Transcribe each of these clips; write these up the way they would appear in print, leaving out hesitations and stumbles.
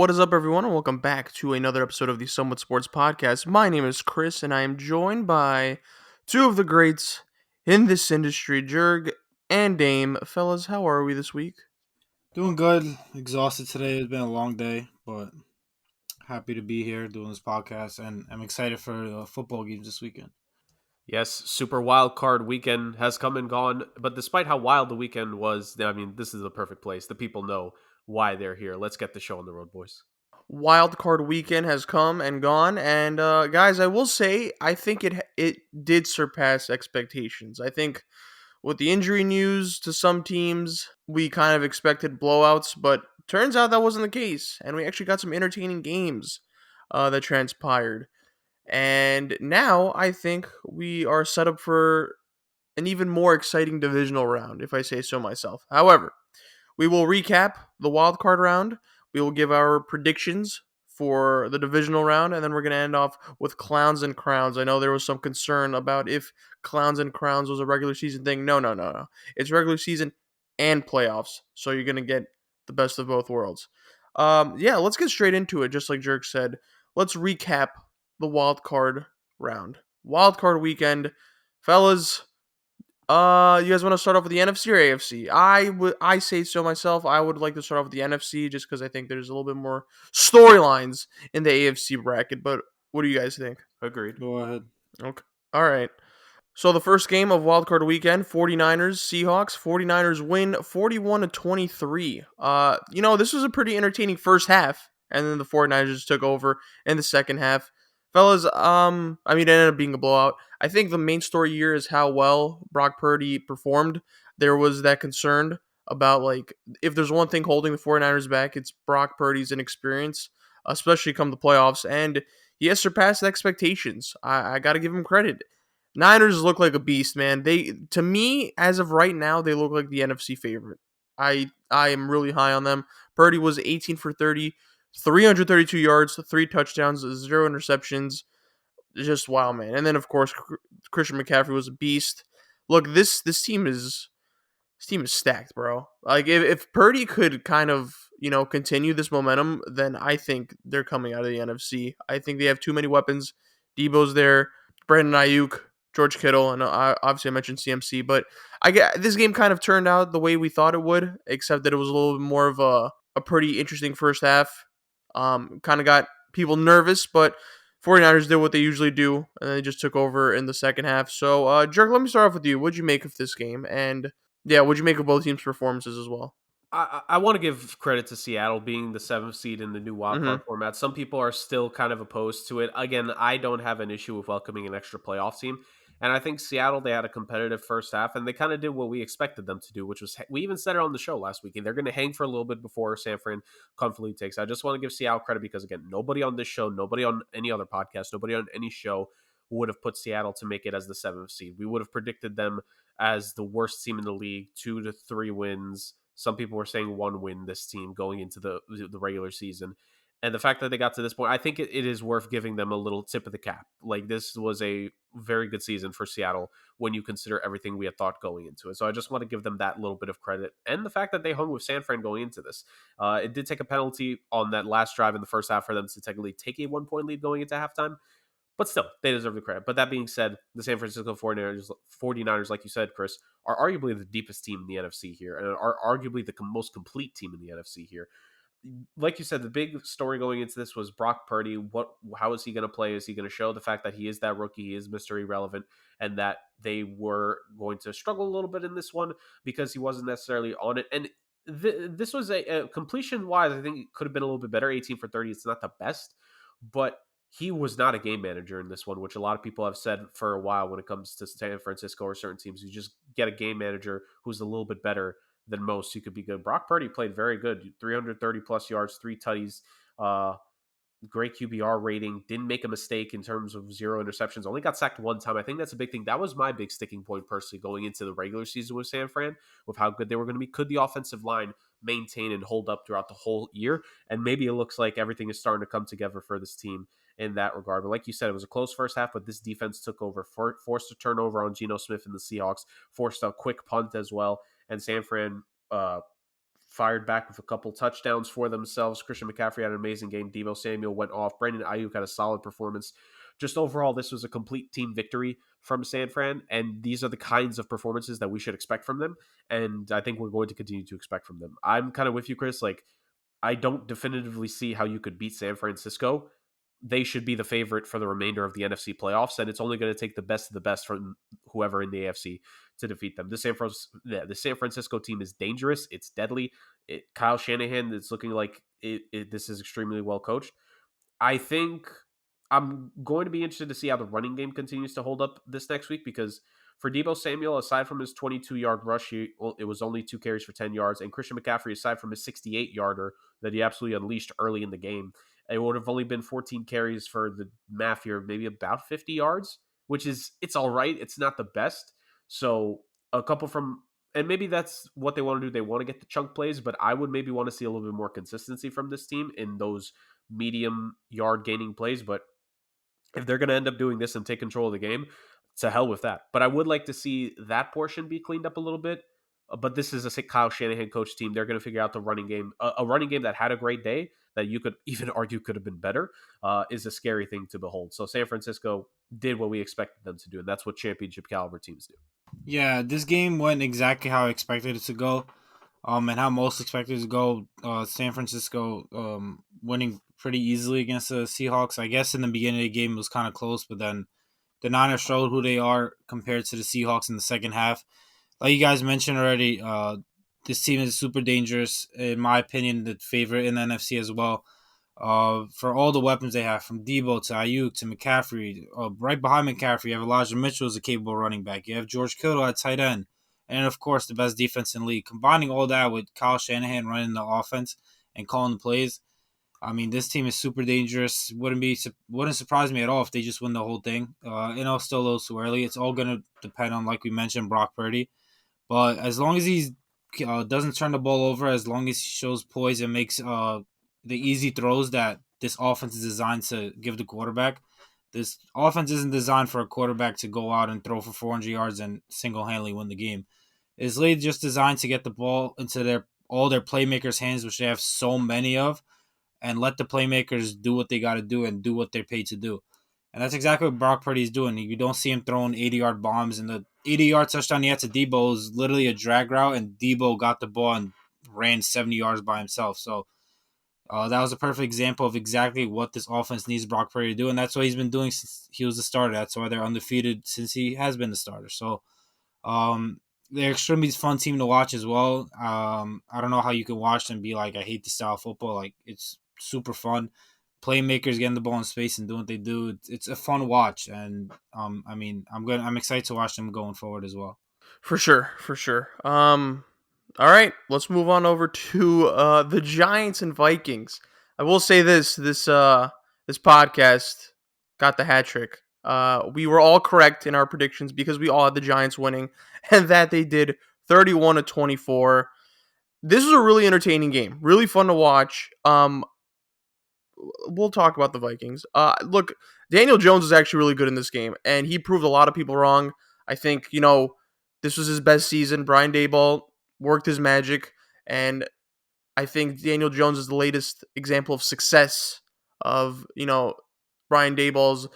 What is up, everyone, and welcome back to another episode of the Somewhat Sports Podcast. My name is Chris, and I am joined by two of the greats in this industry, Jurg and Dame. Fellas, how are we this week? Doing good. Exhausted today. It's been a long day, but happy to be here doing this podcast, and I'm excited for the football games this weekend. Yes, super wild card weekend has come and gone, but despite how wild the weekend was, I mean, this is the perfect place. The people know why they're here. Let's get the show on the road, boys. Wild card weekend has come and gone, and guys, I will say I think it did surpass expectations. I think with the injury news to some teams, we kind of expected blowouts, but turns out that wasn't the case, and we actually got some entertaining games that transpired. And now I think we are set up for an even more exciting divisional round, if I say so myself. However, we will recap the wild card round. We will give our predictions for the divisional round, and then we're going to end off with clowns and crowns. I know there was some concern about if clowns and crowns was a regular season thing. No. It's regular season and playoffs, so you're going to get the best of both worlds. Yeah, let's get straight into it. Just like Jerk said, let's recap the wild card round. Wild card weekend, fellas. You guys want to start off with the NFC or AFC? I say so myself. I would like to start off with the NFC just because I think there's a little bit more storylines in the AFC bracket. But what do you guys think? Agreed. Go ahead. Okay. All right. So the first game of wildcard weekend, 49ers, Seahawks. 49ers win 41-23. This was a pretty entertaining first half, and then the 49ers just took over in the second half. Fellas, it ended up being a blowout. I think the main story here is how well Brock Purdy performed. There was that concern about, like, if there's one thing holding the 49ers back, it's Brock Purdy's inexperience, especially come the playoffs, and he has surpassed expectations. I got to give him credit. Niners look like a beast, man. To me, as of right now, they look like the NFC favorite. I am really high on them. Purdy was 18 for 30, 332 yards, 3 touchdowns, 0 interceptions. Just wow, man. And then of course Christian McCaffrey was a beast. Look, this team is stacked, bro. Like if Purdy could kind of, continue this momentum, then I think they're coming out of the NFC. I think they have too many weapons. Debo's there, Brandon Ayuk, George Kittle, and obviously I mentioned CMC, but I get this game kind of turned out the way we thought it would, except that it was a little bit more of a pretty interesting first half. Kind of got people nervous, but 49ers did what they usually do, and they just took over in the second half. So, Jerk, let me start off with you. What'd you make of this game? And yeah, what'd you make of both teams' performances as well? I want to give credit to Seattle being the seventh seed in the new wildcard Mm-hmm. format. Some people are still kind of opposed to it. Again, I don't have an issue with welcoming an extra playoff team. And I think Seattle, they had a competitive first half, and they kind of did what we expected them to do, which was, we even said it on the show last week, and they're going to hang for a little bit before San Fran comfortably takes. I just want to give Seattle credit because, again, nobody on this show, nobody on any other podcast, nobody on any show would have put Seattle to make it as the seventh seed. We would have predicted them as the worst team in the league, 2 to 3 wins. Some people were saying 1 win this team going into the regular season. And the fact that they got to this point, I think it is worth giving them a little tip of the cap. Like, this was a very good season for Seattle when you consider everything we had thought going into it. So I just want to give them that little bit of credit. And the fact that they hung with San Fran going into this. It did take a penalty on that last drive in the first half for them to technically take a 1-point lead going into halftime. But still, they deserve the credit. But that being said, the San Francisco 49ers, like you said, Chris, are arguably the deepest team in the NFC here and are arguably the most complete team in the NFC here. Like you said, the big story going into this was Brock Purdy. How is he going to play? Is he going to show the fact that he is that rookie, he is Mr. Irrelevant, and that they were going to struggle a little bit in this one because he wasn't necessarily on it? And this was a completion-wise, I think it could have been a little bit better. 18 for 30, it's not the best, but he was not a game manager in this one, which a lot of people have said for a while when it comes to San Francisco or certain teams. You just get a game manager who's a little bit better than most. You could be good. Brock Purdy played very good. 330 plus yards, 3 tutties, great QBR rating. Didn't make a mistake in terms of 0 interceptions. Only got sacked 1 time. I think that's a big thing. That was my big sticking point personally going into the regular season with San Fran, with how good they were going to be. Could the offensive line maintain and hold up throughout the whole year? And maybe it looks like everything is starting to come together for this team in that regard. But like you said, it was a close first half, but this defense took over, forced a turnover on Geno Smith and the Seahawks, forced a quick punt as well, and San Fran fired back with a couple touchdowns for themselves. Christian McCaffrey had an amazing game. Deebo Samuel went off. Brandon Ayuk had a solid performance. Just overall, this was a complete team victory from San Fran, and these are the kinds of performances that we should expect from them, and I think we're going to continue to expect from them. I'm kind of with you, Chris. Like, I don't definitively see how you could beat San Francisco. They should be the favorite for the remainder of the NFC playoffs, and it's only going to take the best of the best from whoever in the AFC to defeat them. The San Francisco team is dangerous. It's deadly. Kyle Shanahan, it's looking like this is extremely well coached. I think I'm going to be interested to see how the running game continues to hold up this next week, because for Deebo Samuel, aside from his 22-yard rush, it was only 2 carries for 10 yards. And Christian McCaffrey, aside from his 68-yarder that he absolutely unleashed early in the game, it would have only been 14 carries for the math here, maybe about 50 yards, which is, it's all right. It's not the best. So a couple from, and maybe that's what they want to do. They want to get the chunk plays, but I would maybe want to see a little bit more consistency from this team in those medium yard gaining plays. But if they're going to end up doing this and take control of the game, to hell with that. But I would like to see that portion be cleaned up a little bit. But this is a Kyle Shanahan coach team. They're going to figure out the running game. A running game that had a great day, that you could even argue could have been better, is a scary thing to behold. So San Francisco did what we expected them to do, and that's what championship caliber teams do. Yeah, this game went exactly how I expected it to go. And how most expected to go. San Francisco winning pretty easily against the Seahawks. I guess in the beginning of the game it was kind of close, but then the Niners showed who they are compared to the Seahawks in the second half. Like you guys mentioned already, this team is super dangerous. In my opinion, the favorite in the NFC as well. For all the weapons they have, from Debo to Ayuk to McCaffrey. Right behind McCaffrey, you have Elijah Mitchell as a capable running back. You have George Kittle at tight end. And, of course, the best defense in the league. Combining all that with Kyle Shanahan running the offense and calling the plays, I mean, this team is super dangerous. Wouldn't surprise me at all if they just win the whole thing. Still a little too early. It's all going to depend on, like we mentioned, Brock Purdy. But as long as he doesn't turn the ball over, as long as he shows poise and makes the easy throws that this offense is designed to give the quarterback, this offense isn't designed for a quarterback to go out and throw for 400 yards and single-handedly win the game. It's literally just designed to get the ball into all their playmakers' hands, which they have so many of, and let the playmakers do what they got to do and do what they're paid to do. And that's exactly what Brock Purdy is doing. You don't see him throwing 80-yard bombs, and the 80-yard touchdown he had to Debo is literally a drag route, and Debo got the ball and ran 70 yards by himself. So that was a perfect example of exactly what this offense needs Brock Purdy to do, and that's what he's been doing since he was the starter. That's why they're undefeated since he has been the starter. So they're extremely fun team to watch as well. I don't know how you can watch them and be like, I hate the style of football. Like, it's super fun. Playmakers getting the ball in space and doing what they do. It's a fun watch, and I'm excited to watch them going forward as well. For sure, for sure. All right, let's move on over to the Giants and Vikings. I will say this podcast got the hat trick. We were all correct in our predictions because we all had the Giants winning, and that they did 31-24. This was a really entertaining game, really fun to watch. We'll talk about the Vikings. Look, Daniel Jones was actually really good in this game, and he proved a lot of people wrong. I think, this was his best season. Brian Daboll worked his magic, and I think Daniel Jones is the latest example of success of, Brian Daboll's,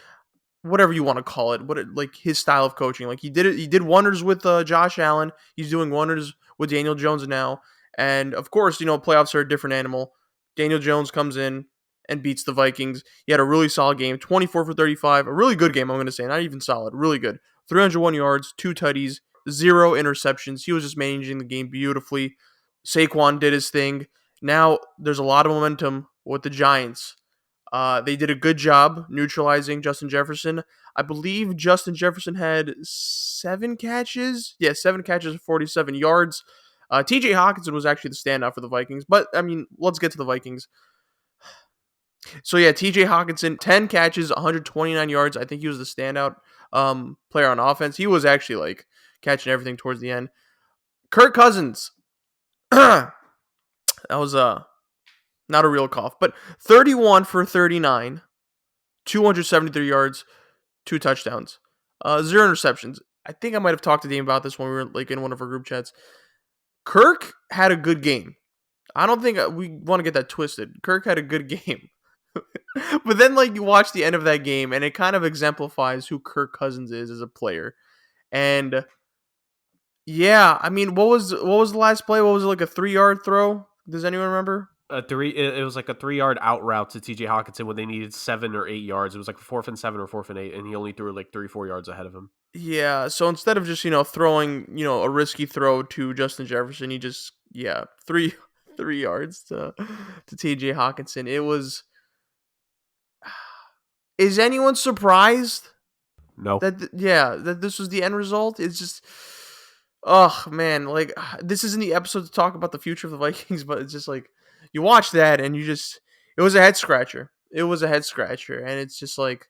whatever you want to call it, like his style of coaching. Like he did wonders with Josh Allen. He's doing wonders with Daniel Jones now. And of course, playoffs are a different animal. Daniel Jones comes in and beats the Vikings. He had a really solid game, 24 for 35, a really good game, I'm going to say, not even solid, really good. 301 yards, 2 tutties, 0 interceptions. He was just managing the game beautifully. Saquon did his thing. Now there's a lot of momentum with the Giants. They did a good job neutralizing Justin Jefferson. I believe Justin Jefferson had 7 catches. Yeah, 7 catches for 47 yards. TJ Hawkinson was actually the standout for the Vikings. But, let's get to the Vikings. So, yeah, TJ Hawkinson, 10 catches, 129 yards. I think he was the standout player on offense. He was actually, catching everything towards the end. Kirk Cousins. That was not a real cough, but 31 for 39, 273 yards, 2 touchdowns, 0 interceptions. I think I might have talked to Dean about this when we were in one of our group chats. Kirk had a good game. I don't think we want to get that twisted. Kirk had a good game. But then like you watch the end of that game and it kind of exemplifies who Kirk Cousins is as a player. And yeah, I mean, what was the last play? What was it, like a 3-yard throw? Does anyone remember? It was like a 3 yard out route to TJ Hawkinson when they needed 7 or 8 yards. It was like 4th and 7 or 4th and 8, and he only threw like 3 4 yards ahead of him. Yeah, so instead of just, throwing, a risky throw to Justin Jefferson, he just three 3 yards to TJ Hawkinson. It was Is anyone surprised No. that this was the end result? It's just, oh man, like this isn't the episode to talk about the future of the Vikings, but it's just like you watch that and it was a head scratcher. It was a head scratcher, and it's just like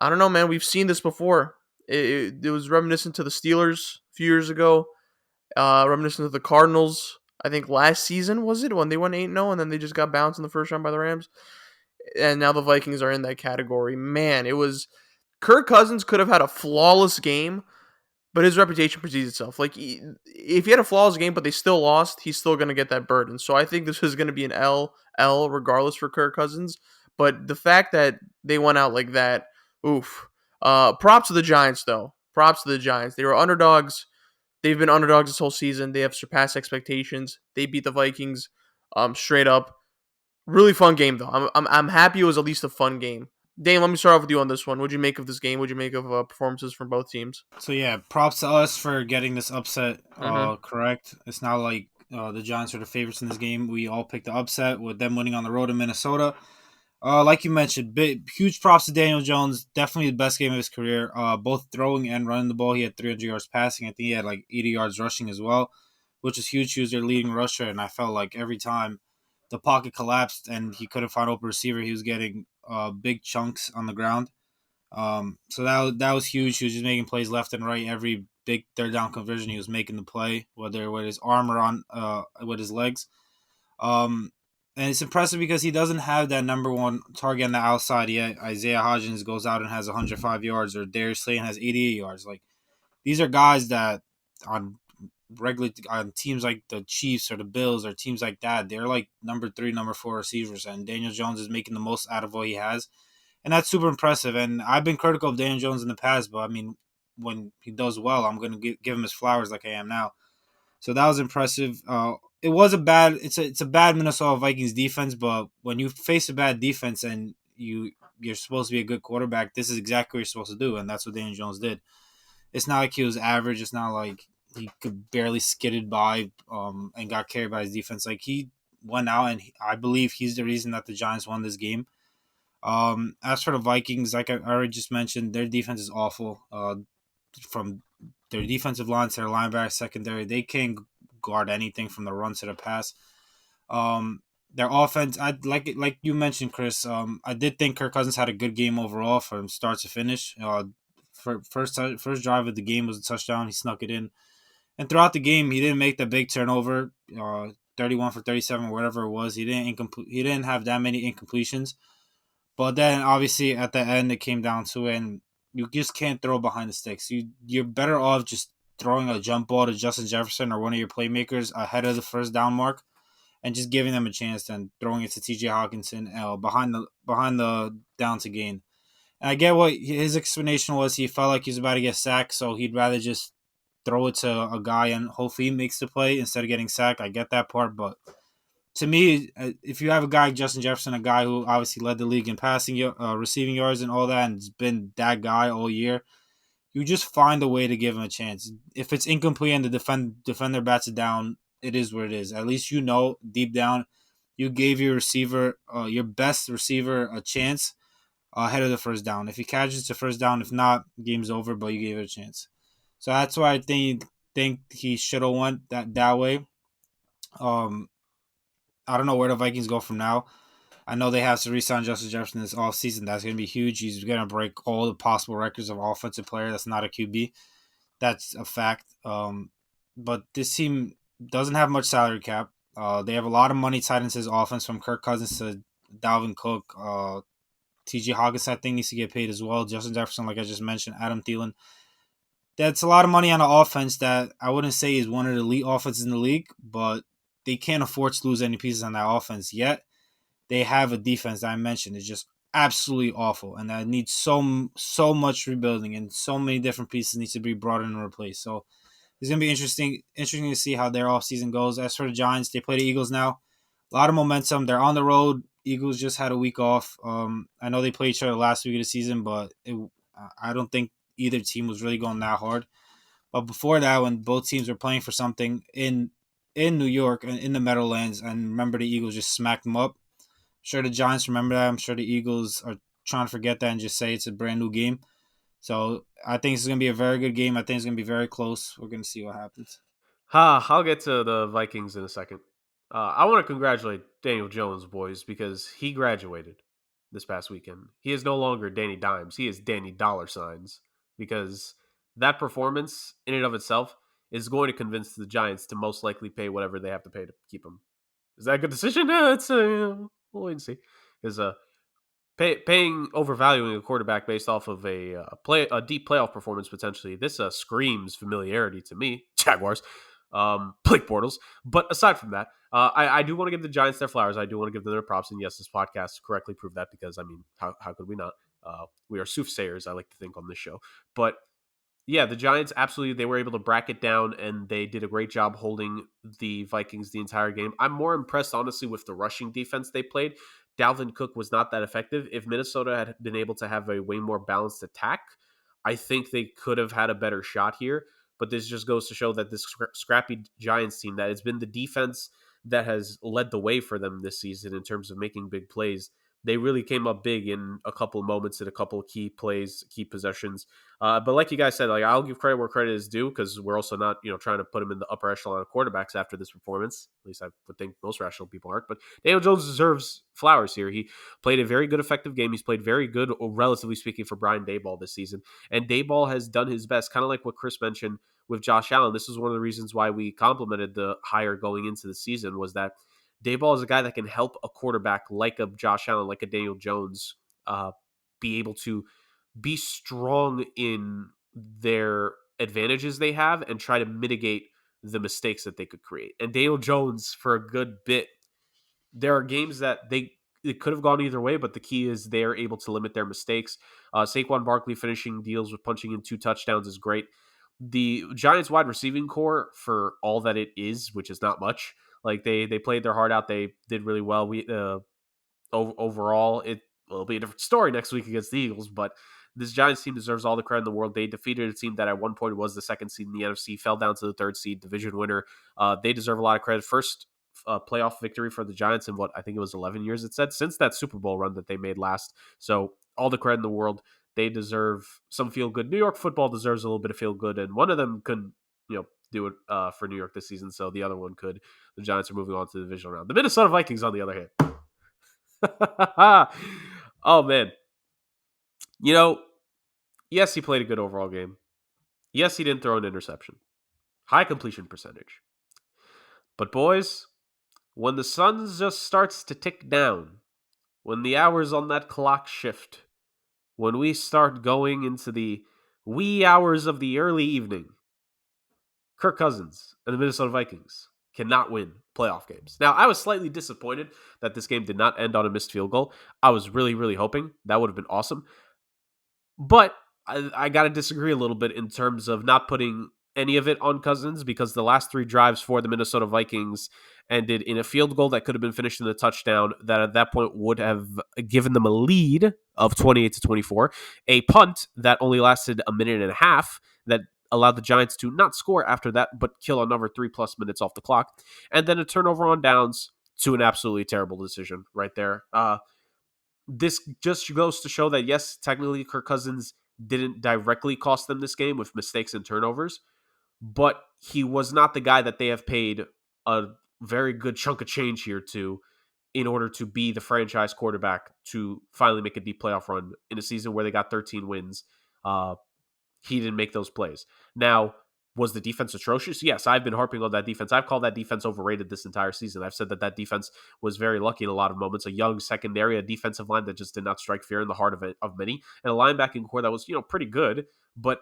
I don't know, man. We've seen this before. It was reminiscent to the Steelers a few years ago. Reminiscent of the Cardinals. I think last season was it when they went 8-0 and then they just got bounced in the first round by the Rams. And now the Vikings are in that category. Man, it was Kirk Cousins could have had a flawless game, but his reputation precedes itself. Like if he had a flawless game, but they still lost, he's still going to get that burden. So I think this is going to be an L regardless for Kirk Cousins. But the fact that they went out like that, oof. Props to the Giants though. Props to the Giants. They were underdogs. They've been underdogs this whole season. They have surpassed expectations. They beat the Vikings, straight up. Really fun game though. I'm happy it was at least a fun game. Dane, let me start off with you on this one. What'd you make of this game? What'd you make of performances from both teams? So yeah, props to us for getting this upset Mm-hmm. correct. It's not like the Giants are the favorites in this game. We all picked the upset with them winning on the road in Minnesota. Like you mentioned, huge props to Daniel Jones. Definitely the best game of his career. Both throwing and running the ball. He had 300 yards passing. I think he had like 80 yards rushing as well, which is huge. He was their leading rusher, and I felt like every time the pocket collapsed and he couldn't find open receiver, he was getting big chunks on the ground. So that was huge. He was just making plays left and right. Every big third down conversion, he was making the play, whether with his arm or on with his legs. Um, and it's impressive because he doesn't have that number one target on the outside yet. Isaiah Hodgins goes out and has 105 yards, or Darius Slayton has 88 yards. Like these are guys that on regular on teams like the Chiefs or the Bills or teams like that, they're like number 3, number 4 receivers, and Daniel Jones is making the most out of what he has, and that's super impressive. And I've been critical of Daniel Jones in the past, but I mean, when he does well, I'm going to give him his flowers like I am now. So that was impressive. It was it's a bad Minnesota Vikings defense, but when you face a bad defense and you're supposed to be a good quarterback, this is exactly what you're supposed to do, and that's what Daniel Jones did. It's not like he was average. It's not like he could barely skidded by and got carried by his defense. Like he went out, and I believe he's the reason that the Giants won this game. As for the Vikings, like I already just mentioned, their defense is awful. From their defensive line to their linebacker secondary, they can't guard anything from the run to the pass. Their offense, I like you mentioned, Chris. I did think Kirk Cousins had a good game overall from start to finish. First drive of the game was a touchdown. He snuck it in, and throughout the game, he didn't make the big turnover. 31 for 37, whatever it was. He didn't have that many incompletions. But then obviously at the end it came down to it, and you just can't throw behind the sticks. You're better off just throwing a jump ball to Justin Jefferson or one of your playmakers ahead of the first down mark and just giving them a chance than throwing it to TJ Hawkinson behind the down to gain. And I get what his explanation was. He felt like he was about to get sacked, so he'd rather just throw it to a guy and hopefully he makes the play instead of getting sacked. I get that part, but to me, if you have a guy like Justin Jefferson, a guy who obviously led the league in passing, receiving yards, and all that, and has been that guy all year, you just find a way to give him a chance. If it's incomplete and the defender bats it down, it is what it is. At least you know deep down, you gave your receiver, your best receiver, a chance ahead of the first down. If he catches the first down, if not, game's over. But you gave it a chance. So that's why I think he should have went that way. Um, I don't know where the Vikings go from now. I know they have to re-sign Justin Jefferson this offseason. That's going to be huge. He's going to break all the possible records of offensive player that's not a QB. That's a fact. But this team doesn't have much salary cap. They have a lot of money tied into his offense, from Kirk Cousins to Dalvin Cook. TJ Hawkins, I think, needs to get paid as well. Justin Jefferson, like I just mentioned, Adam Thielen. That's a lot of money on the offense that I wouldn't say is one of the elite offenses in the league, but they can't afford to lose any pieces on that offense yet. They have a defense that I mentioned is just absolutely awful, and that needs so much rebuilding, and so many different pieces needs to be brought in and replaced. So it's gonna be interesting to see how their offseason goes. As for the Giants, they play the Eagles now. A lot of momentum. They're on the road. Eagles just had a week off. I know they played each other last week of the season, but I don't think either team was really going that hard. But before that, when both teams were playing for something in New York and in the Meadowlands, and remember the Eagles just smacked them up. I'm sure the Giants remember that. I'm sure the Eagles are trying to forget that and just say it's a brand new game. So I think it's going to be a very good game. I think it's going to be very close. We're going to see what happens. I'll get to the Vikings in a second. I want to congratulate Daniel Jones, boys, because he graduated this past weekend. He is no longer Danny Dimes. He is Danny Dollar Signs, because that performance in and of itself is going to convince the Giants to most likely pay whatever they have to pay to keep him. Is that a good decision? It's we'll wait and see. Because paying overvaluing a quarterback based off of a deep playoff performance potentially, this screams familiarity to me. Jaguars, Blake Bortles. But aside from that, I do want to give the Giants their flowers. I do want to give them their props, and yes, this podcast correctly proved that, because I mean, how could we not? We are soothsayers, I like to think, on this show. But yeah, the Giants absolutely, they were able to bracket down, and they did a great job holding the Vikings the entire game. I'm more impressed, honestly, with the rushing defense they played. Dalvin Cook was not that effective. If Minnesota had been able to have a way more balanced attack, I think they could have had a better shot here. But this just goes to show that this scrappy Giants team, that it's been the defense that has led the way for them this season in terms of making big plays. They really came up big in a couple of moments, in a couple of key plays, key possessions. But like you guys said, like, I'll give credit where credit is due, because we're also not, trying to put him in the upper echelon of quarterbacks after this performance. At least I would think most rational people aren't. But Daniel Jones deserves flowers here. He played a very good, effective game. He's played very good, relatively speaking, for Brian Daboll this season. And Daboll has done his best, kind of like what Chris mentioned with Josh Allen. This is one of the reasons why we complimented the hire going into the season, was that Daboll is a guy that can help a quarterback like a Josh Allen, like a Daniel Jones, be able to be strong in their advantages they have and try to mitigate the mistakes that they could create. And Daniel Jones, for a good bit, there are games that it could have gone either way, but the key is they're able to limit their mistakes. Saquon Barkley finishing deals with punching in 2 touchdowns is great. The Giants wide receiving core, for all that it is, which is not much, like they played their heart out. They did really well. Overall, will be a different story next week against the Eagles, but this Giants team deserves all the credit in the world. They defeated a team that at one point was the 2nd seed in the NFC, fell down to the 3rd seed, division winner. They deserve a lot of credit. First playoff victory for the Giants in what I think it was 11 years, it said, since that Super Bowl run that they made last. So all the credit in the world. They deserve some feel good. New York football deserves a little bit of feel good, and one of them couldn't, do it for New York this season, so the other one could. The Giants are moving on to the divisional round. The Minnesota Vikings, on the other hand, oh man, yes, he played a good overall game. Yes, he didn't throw an interception. High completion percentage. But boys, when the sun just starts to tick down, when the hours on that clock shift, when we start going into the wee hours of the early evening, Kirk Cousins and the Minnesota Vikings cannot win playoff games. Now, I was slightly disappointed that this game did not end on a missed field goal. I was really, really hoping that would have been awesome. But I got to disagree a little bit in terms of not putting any of it on Cousins, because the last 3 drives for the Minnesota Vikings ended in a field goal that could have been finished in a touchdown that at that point would have given them a lead of 28-24, a punt that only lasted a minute and a half that allowed the Giants to not score after that, but kill another 3+ minutes off the clock, and then a turnover on downs to an absolutely terrible decision right there. This just goes to show that, yes, technically Kirk Cousins didn't directly cost them this game with mistakes and turnovers, but he was not the guy that they have paid a very good chunk of change here to, in order to be the franchise quarterback to finally make a deep playoff run in a season where they got 13 wins. He didn't make those plays. Now, was the defense atrocious? Yes, I've been harping on that defense. I've called that defense overrated this entire season. I've said that defense was very lucky in a lot of moments. A young secondary, a defensive line that just did not strike fear in the heart of many, and a linebacking core that was, pretty good. But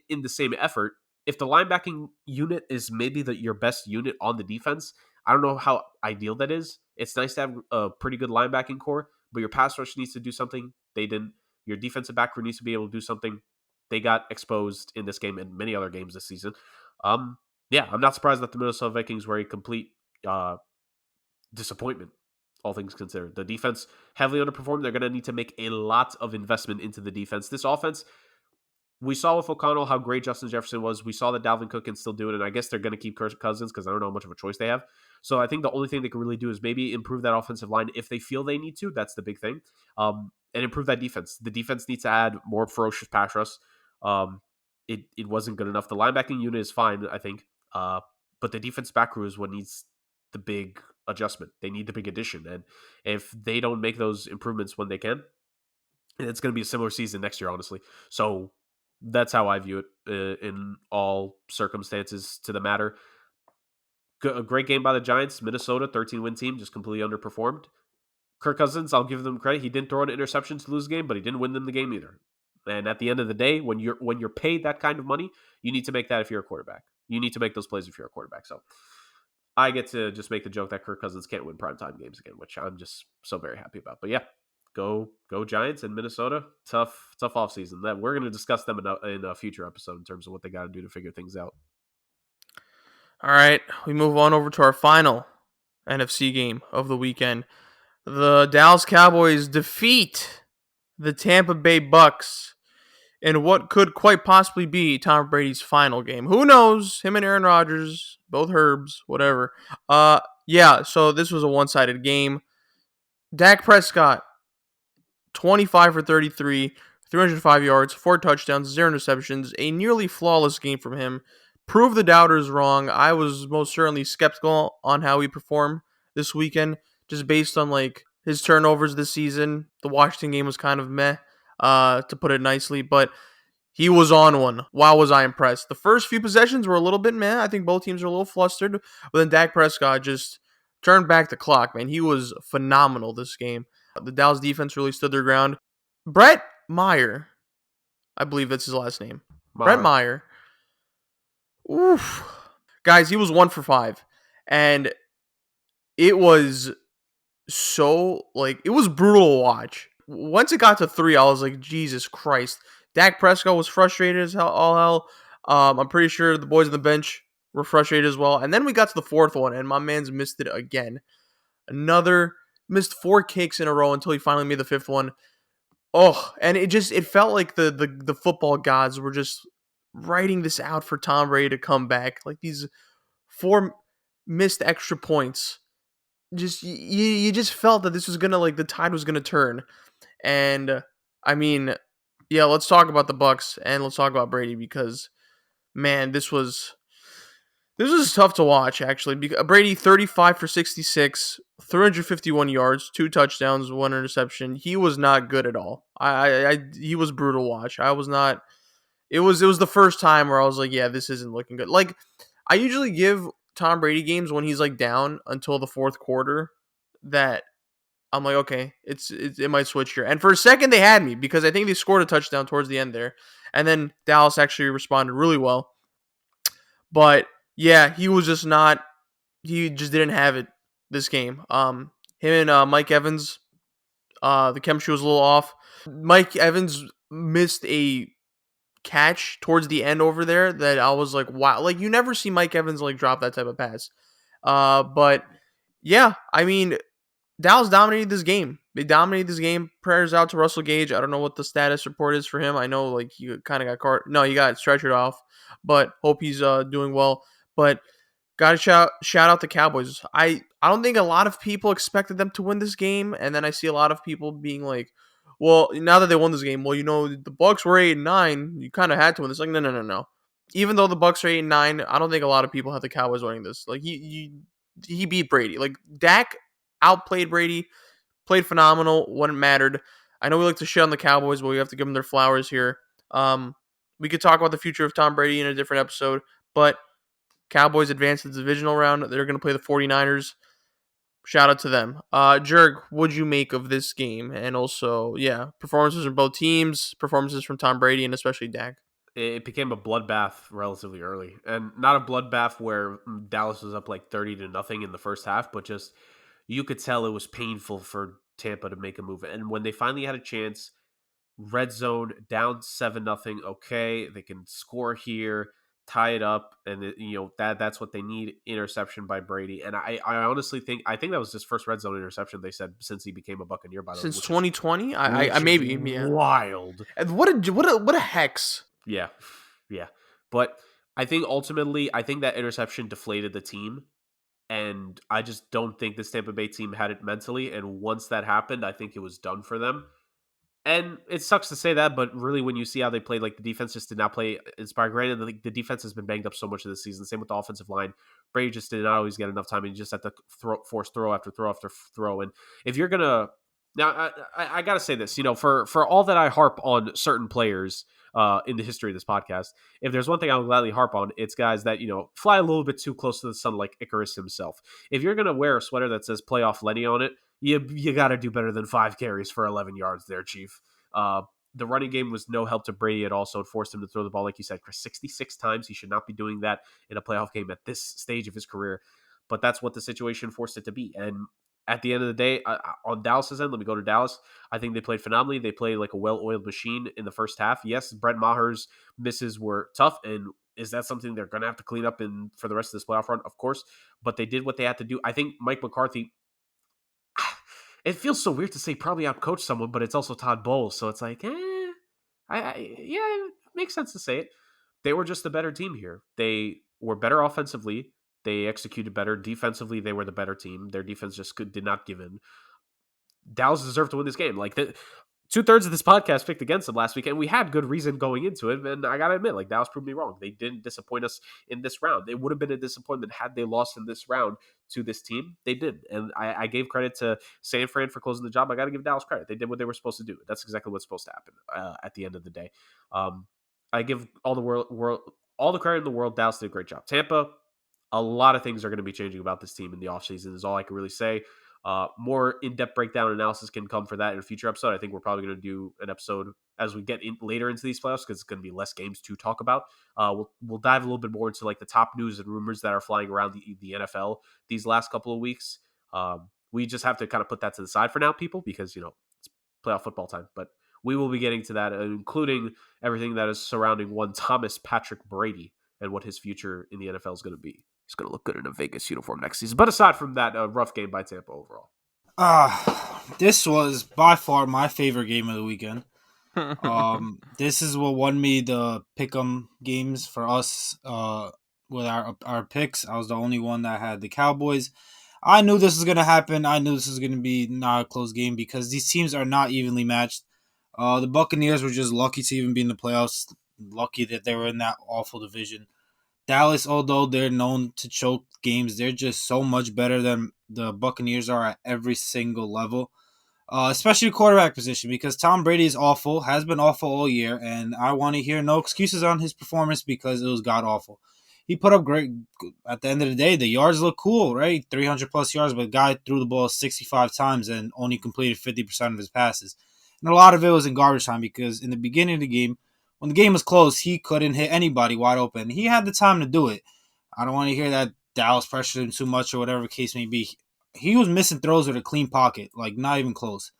in the same effort, if the linebacking unit is maybe your best unit on the defense, I don't know how ideal that is. It's nice to have a pretty good linebacking core, but your pass rush needs to do something. They didn't. Your defensive back core needs to be able to do something. They got exposed in this game and many other games this season. Um, yeah, I'm not surprised that the Minnesota Vikings were a complete disappointment, all things considered. The defense heavily underperformed. They're going to need to make a lot of investment into the defense. This offense, we saw with O'Connell how great Justin Jefferson was. We saw that Dalvin Cook can still do it, and I guess they're going to keep Kirk Cousins because I don't know how much of a choice they have. So I think the only thing they can really do is maybe improve that offensive line if they feel they need to. That's the big thing, and improve that defense. The defense needs to add more ferocious pass rush. It wasn't good enough. The linebacking unit is fine, I think, but the defense back crew is what needs the big adjustment. They need the big addition, and if they don't make those improvements when they can, it's going to be a similar season next year, honestly. So that's how I view it in all circumstances to the matter. A great game by the Giants. Minnesota, 13-win team, just completely underperformed. Kirk Cousins, I'll give them credit. He didn't throw an interception to lose the game, but he didn't win them the game either. And at the end of the day, when you're paid that kind of money, you need to make that if you're a quarterback. You need to make those plays if you're a quarterback. So I get to just make the joke that Kirk Cousins can't win primetime games again, which I'm just so very happy about. But yeah, go Giants and Minnesota. Tough offseason. That we're going to discuss them in a future episode in terms of what they got to do to figure things out. All right, we move on over to our final NFC game of the weekend. The Dallas Cowboys defeat the Tampa Bay Bucks in what could quite possibly be Tom Brady's final game. Who knows? Him and Aaron Rodgers, both Herbs, whatever. Yeah, so this was a one-sided game. Dak Prescott, 25 for 33, 305 yards, 4 touchdowns, 0 interceptions, a nearly flawless game from him. Prove the doubters wrong. I was most certainly skeptical on how he performed this weekend, just based on like his turnovers this season. The Washington game was kind of meh, to put it nicely, but he was on one. Wow, was I impressed. The first few possessions were a little bit meh. I think both teams were a little flustered, but then Dak Prescott just turned back the clock, man. He was phenomenal this game. The Dallas defense really stood their ground. Brett Meyer, I believe that's his last name. Brett Meyer. Oof. Guys, he was 1 for 5. And it was it was brutal to watch. Once it got to 3, I was like, Jesus Christ. Dak Prescott was frustrated as all hell. I'm pretty sure the boys on the bench were frustrated as well. And then we got to the 4th one, and my man's missed it again. Missed 4 kicks in a row until he finally made the 5th one. Oh, and it felt like the football gods were just writing this out for Tom Brady to come back. Like these 4 missed extra points. You just felt that this was gonna the tide was gonna turn. And I mean, yeah, let's talk about the Bucks and let's talk about Brady because man, this was tough to watch, actually. Brady, 35 for 66, 351 yards, 2 touchdowns, 1 interception. He was not good at all. He was brutal to watch. I was not. It was the first time where I was like, yeah, this isn't looking good. Like, I usually give Tom Brady games when he's like down until the 4th quarter. That I'm like, okay, it might switch here. And for a second, they had me because I think they scored a touchdown towards the end there, and then Dallas actually responded really well. But yeah, he was just not. He just didn't have it this game. Him and Mike Evans, the chemistry was a little off. Mike Evans missed a catch towards the end over there that I was like, wow, like you never see Mike Evans like drop that type of pass. But yeah, I mean, Dallas dominated this game. They dominated this game. Prayers out to Russell Gage. I don't know what the status report is for him. I know like he kind of got caught. No, he got stretchered off, but hope he's doing well. But got to shout out the Cowboys. I don't think a lot of people expected them to win this game, and then I see a lot of people being like, "Well, now that they won this game, well, the Bucks were 8-9. You kind of had to win this." Like, no, no, no, no. Even though the Bucks are 8-9, I don't think a lot of people have the Cowboys winning this. Like, he beat Brady. Like Dak outplayed Brady, played phenomenal when it mattered. I know we like to shit on the Cowboys, but we have to give them their flowers here. We could talk about the future of Tom Brady in a different episode, but Cowboys advance to the divisional round. They're going to play the 49ers. Shout out to them. Jerg, what'd you make of this game? And also, yeah, performances from both teams, performances from Tom Brady, and especially Dak. it became a bloodbath relatively early, and not a bloodbath where Dallas was up like 30-0 in the first half, but just you could tell it was painful for Tampa to make a move. And when they finally had a chance, red zone down 7-0, okay, they can score here, tie it up, and that's what they need. Interception by Brady, and I honestly think that was his first red zone interception. They said since he became a Buccaneer, by the way, Since 2020, I which is maybe, yeah. wild. And what a hex. Yeah, yeah, but I think ultimately, I think that interception deflated the team. And I just don't think this Tampa Bay team had it mentally. And once that happened, I think it was done for them. And it sucks to say that, but really, when you see how they played, like the defense just did not play inspired. Granted, the defense has been banged up so much of this season. Same with the offensive line. Brady just did not always get enough time, and you just had to force throw after throw after throw. And if you're gonna now, I gotta say this, for all that I harp on certain players in the history of this podcast, if there's one thing I'll gladly harp on, it's guys that fly a little bit too close to the sun, like Icarus himself. If you're gonna wear a sweater that says "Playoff Lenny" on it, you got to do better than 5 carries for 11 yards there, Chief. The running game was no help to Brady at all, so it forced him to throw the ball, like you said, for 66 times. He should not be doing that in a playoff game at this stage of his career, but that's what the situation forced it to be. And at the end of the day, on Dallas's end, let me go to Dallas. I think they played phenomenally. They played like a well-oiled machine in the first half. Yes, Brett Maher's misses were tough, and is that something they're going to have to clean up for the rest of this playoff run? Of course, but they did what they had to do. I think Mike McCarthy, it feels so weird to say probably outcoached someone, but it's also Todd Bowles, so it's like, yeah, it makes sense to say it. They were just a better team here. They were better offensively. They executed better defensively. They were the better team. Their defense just did not give in. Dallas deserved to win this game. Like 2/3 of this podcast picked against them last week, and we had good reason going into it. And I gotta admit, like Dallas proved me wrong. They didn't disappoint us in this round. It would have been a disappointment had they lost in this round to this team. They didn't, and I gave credit to San Fran for closing the job. I got to give Dallas credit. They did what they were supposed to do. That's exactly what's supposed to happen at the end of the day. I give all the world all the credit in the world. Dallas did a great job. Tampa, a lot of things are going to be changing about this team in the offseason is all I can really say. More in-depth breakdown analysis can come for that in a future episode. I think we're probably going to do an episode as we get later into these playoffs because it's going to be less games to talk about. We'll dive a little bit more into like the top news and rumors that are flying around the NFL these last couple of weeks. We just have to kind of put that to the side for now, people, because it's playoff football time. But we will be getting to that, including everything that is surrounding one Thomas Patrick Brady and what his future in the NFL is going to be. He's going to look good in a Vegas uniform next season. But aside from that, a rough game by Tampa overall. This was by far my favorite game of the weekend. This is what won me the pick'em games for us with our picks. I was the only one that had the Cowboys. I knew this was going to happen. I knew this was going to be not a close game because these teams are not evenly matched. The Buccaneers were just lucky to even be in the playoffs, lucky that they were in that awful division. Dallas, although they're known to choke games, they're just so much better than the Buccaneers are at every single level, especially quarterback position, because Tom Brady is awful, has been awful all year, and I want to hear no excuses on his performance because it was god awful. He put up great. At the end of the day, the yards look cool, right? 300 plus yards, but the guy threw the ball 65 times and only completed 50% of his passes. And a lot of it was in garbage time because in the beginning of the game, when the game was close, he couldn't hit anybody wide open. He had the time to do it. I don't want to hear that Dallas pressured him too much or whatever the case may be. He was missing throws with a clean pocket, like not even close.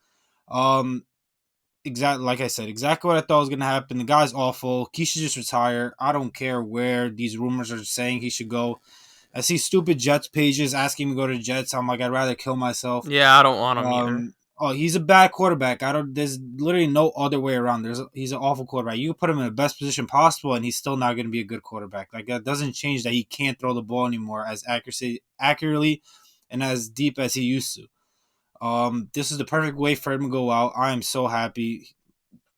Exactly like I said, exactly what I thought was gonna happen. The guy's awful. He should just retire. I don't care where these rumors are saying he should go. I see stupid Jets pages asking me to go to the Jets. I'm like, I'd rather kill myself. Yeah, I don't want him either. Oh, he's a bad quarterback. There's literally no other way around. He's an awful quarterback. You can put him in the best position possible, and he's still not going to be a good quarterback. Like that doesn't change that he can't throw the ball anymore as accurately, and as deep as he used to. This is the perfect way for him to go out. I am so happy.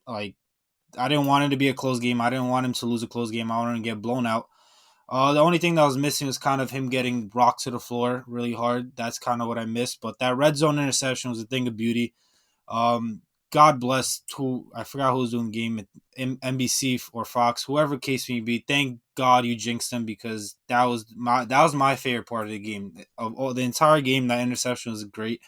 Like, I didn't want it to be a close game. I didn't want him to lose a close game. I wanted him to get blown out. The only thing that was missing was kind of him getting rocked to the floor really hard. That's kind of what I missed. But that red zone interception was a thing of beauty. God bless I forgot who was doing the game at NBC or Fox, whoever case may be. Thank God you jinxed them because that was my favorite part of the game. Of the entire game, that interception was great.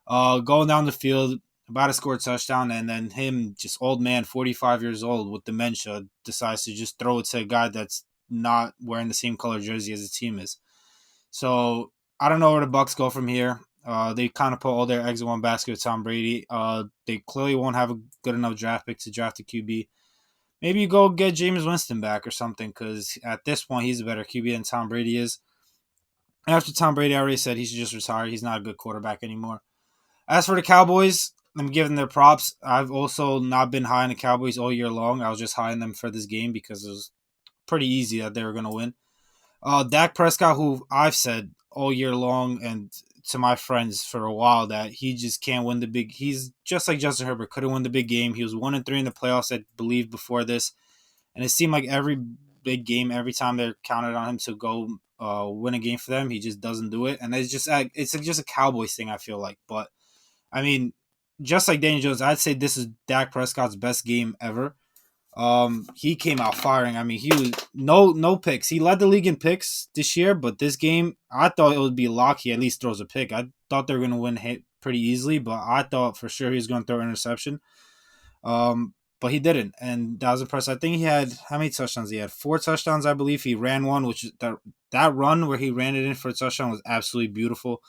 Going down the field, about to score a touchdown, and then him, just old man, 45 years old with dementia, decides to just throw it to a guy that's not wearing the same color jersey as the team is. So I don't know where the Bucks go from here. They kind of put all their eggs in one basket with Tom Brady. They clearly won't have a good enough draft pick to draft a QB. Maybe you go get Jameis Winston back or something, because at this point he's a better QB than Tom Brady is. After Tom Brady already said he should just retire, he's not a good quarterback anymore. As for the Cowboys, I'm giving their props. I've also not been high on the Cowboys all year long. I was just high on them for this game because it was pretty easy that they were going to win. Dak Prescott, who I've said all year long and to my friends for a while that he just can't win the big. He's just like Justin Herbert, couldn't win the big game. He was 1-3 in the playoffs, I believe, before this, and it seemed like every big game, every time they're counted on him to go win a game for them, he just doesn't do it, and it's just a Cowboys thing, I feel like. But I mean, just like Daniel Jones, I'd say this is Dak Prescott's best game ever. He came out firing. I mean, he was no picks. He led the league in picks this year, but this game, I thought it would be lock. He at least throws a pick. I thought they were going to win pretty easily, but I thought for sure he was going to throw an interception. But he didn't, and that was impressive. I think he had, how many touchdowns? He had 4 touchdowns, I believe. He ran one, which is that run where he ran it in for a touchdown was absolutely beautiful.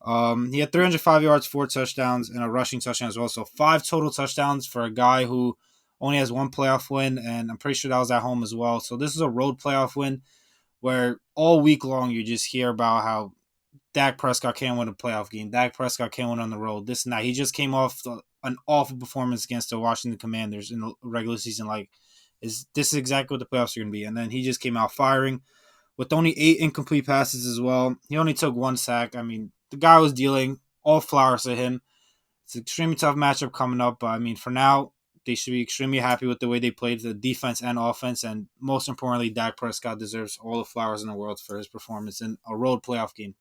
He had 305 yards, 4 touchdowns, and a rushing touchdown as well. So 5 total touchdowns for a guy who only has 1 playoff win, and I'm pretty sure that was at home as well. So this is a road playoff win where all week long you just hear about how Dak Prescott can't win a playoff game. Dak Prescott can't win on the road. This and that. He just came off an awful performance against the Washington Commanders in the regular season. Like, this is exactly what the playoffs are going to be. And then he just came out firing with only 8 incomplete passes as well. He only took 1 sack. I mean, the guy was dealing. All flowers to him. It's an extremely tough matchup coming up. But, I mean, for now, they should be extremely happy with the way they played, the defense and offense. And most importantly, Dak Prescott deserves all the flowers in the world for his performance in a road playoff game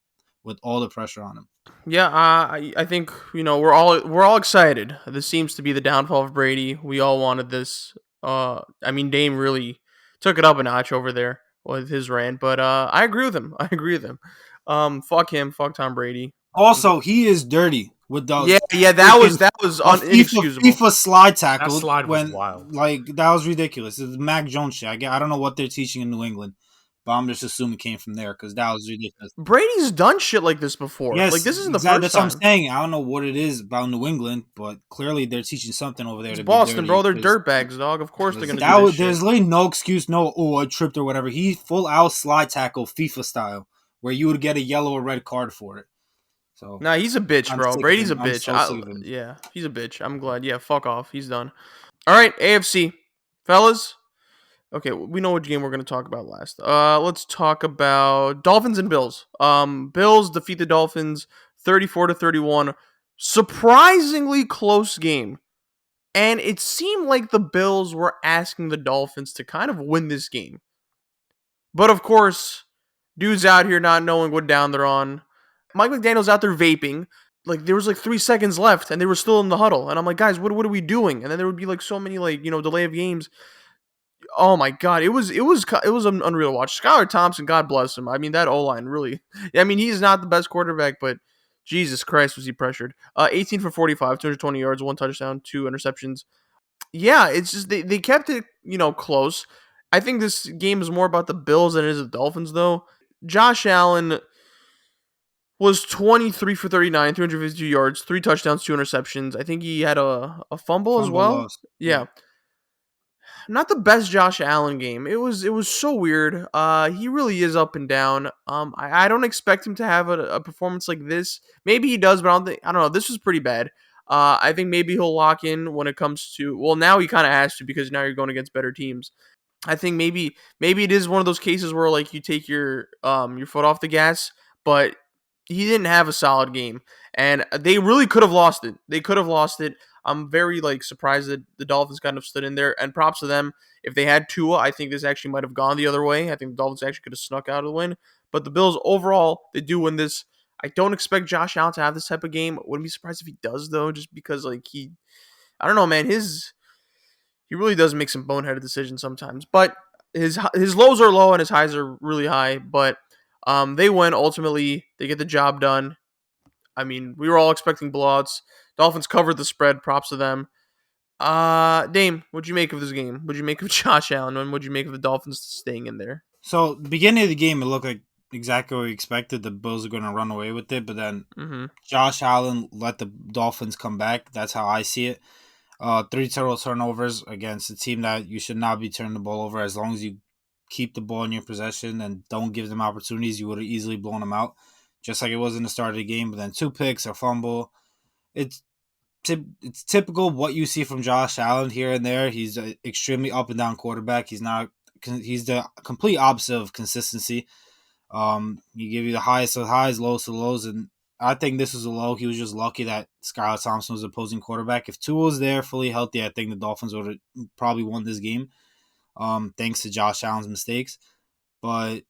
with all the pressure on him. Yeah, I think we're all excited. This seems to be the downfall of Brady. We all wanted this. I mean, Dame really took it up a notch over there with his rant, but I agree with him. I agree with him. Fuck him. Fuck Tom Brady. Also, he is dirty with those Yeah. That was inexcusable. FIFA slide That tackle slide was when wild. like that was ridiculous. It's Mac Jones shit. I don't know what they're teaching in New England, but I'm just assuming it came from there because that was ridiculous. Brady's done shit like this before. Yes, Like this isn't the exactly. first That's what I'm time. saying. I don't know what it is about New England, but clearly they're teaching something over there It's to be Boston, dirty. bro. They're 'Cause dirtbags, dog. Of course they're gonna that do this was, shit. there's literally no excuse, no I tripped or whatever. He full out slide tackle FIFA style, where you would get a yellow or red card for it. So Nah, he's a bitch, I'm bro. sick of Brady's a him. I'm bitch. so sick of him. Yeah, he's a bitch. I'm glad. Yeah, fuck off. He's done. All right, AFC, fellas. Okay, we know which game we're gonna talk about last. Let's talk about Dolphins and Bills. Bills defeat the Dolphins 34-31. Surprisingly close game. And it seemed like the Bills were asking the Dolphins to kind of win this game. But of course, dude's out here not knowing what down they're on. Mike McDaniel's out there vaping. Like there was like 3 seconds left, and they were still in the huddle. And I'm like, guys, what are we doing? And then there would be like so many delay of games. Oh my god, it was an unreal watch. Skylar Thompson, God bless him. I mean that O line really. I mean he's not the best quarterback, but Jesus Christ was he pressured. 18 for 45, 220 yards, 1 touchdown, 2 interceptions. Yeah, it's just they kept it close. I think this game is more about the Bills than it is the Dolphins though. Josh Allen was 23 for 39, 352 yards, 3 touchdowns, 2 interceptions. I think he had a fumble as Fumble well. loss. Yeah. Not the best Josh Allen game. It was so weird. He really is up and down. I don't expect him to have a performance like this. Maybe he does, but I don't know. This was pretty bad. I think maybe he'll lock in when it comes to. Well, now he kind of has to because now you're going against better teams. I think maybe it is one of those cases where like you take your foot off the gas, but he didn't have a solid game, and they really could have lost it. They could have lost it. I'm very surprised that the Dolphins kind of stood in there, and props to them. If they had Tua, I think this actually might have gone the other way. I think the Dolphins actually could have snuck out of the win. But the Bills overall, they do win this. I don't expect Josh Allen to have this type of game. Wouldn't be surprised if he does though, just because I don't know, man. He really does make some boneheaded decisions sometimes, but his lows are low and his highs are really high. But they win ultimately. They get the job done. I mean, we were all expecting blowouts. Dolphins covered the spread. Props to them. Dame, what'd you make of this game? What'd you make of Josh Allen? And what'd you make of the Dolphins staying in there? So beginning of the game, it looked like exactly what we expected. The Bills are going to run away with it, but then Mm-hmm. Josh Allen let the Dolphins come back. That's how I see it. Three total turnovers against a team that you should not be turning the ball over. As long as you keep the ball in your possession and don't give them opportunities, you would have easily blown them out, just like it was in the start of the game. But then two picks, a fumble. It's it's typical what you see from Josh Allen here and there. He's an extremely up and down quarterback. He's the complete opposite of consistency. He give you the highest of the highs, lowest of the lows, and I think this was a low. He was just lucky that Skylar Thompson was opposing quarterback. If Tua was there fully healthy, I think the Dolphins would have probably won this game. Thanks to Josh Allen's mistakes, but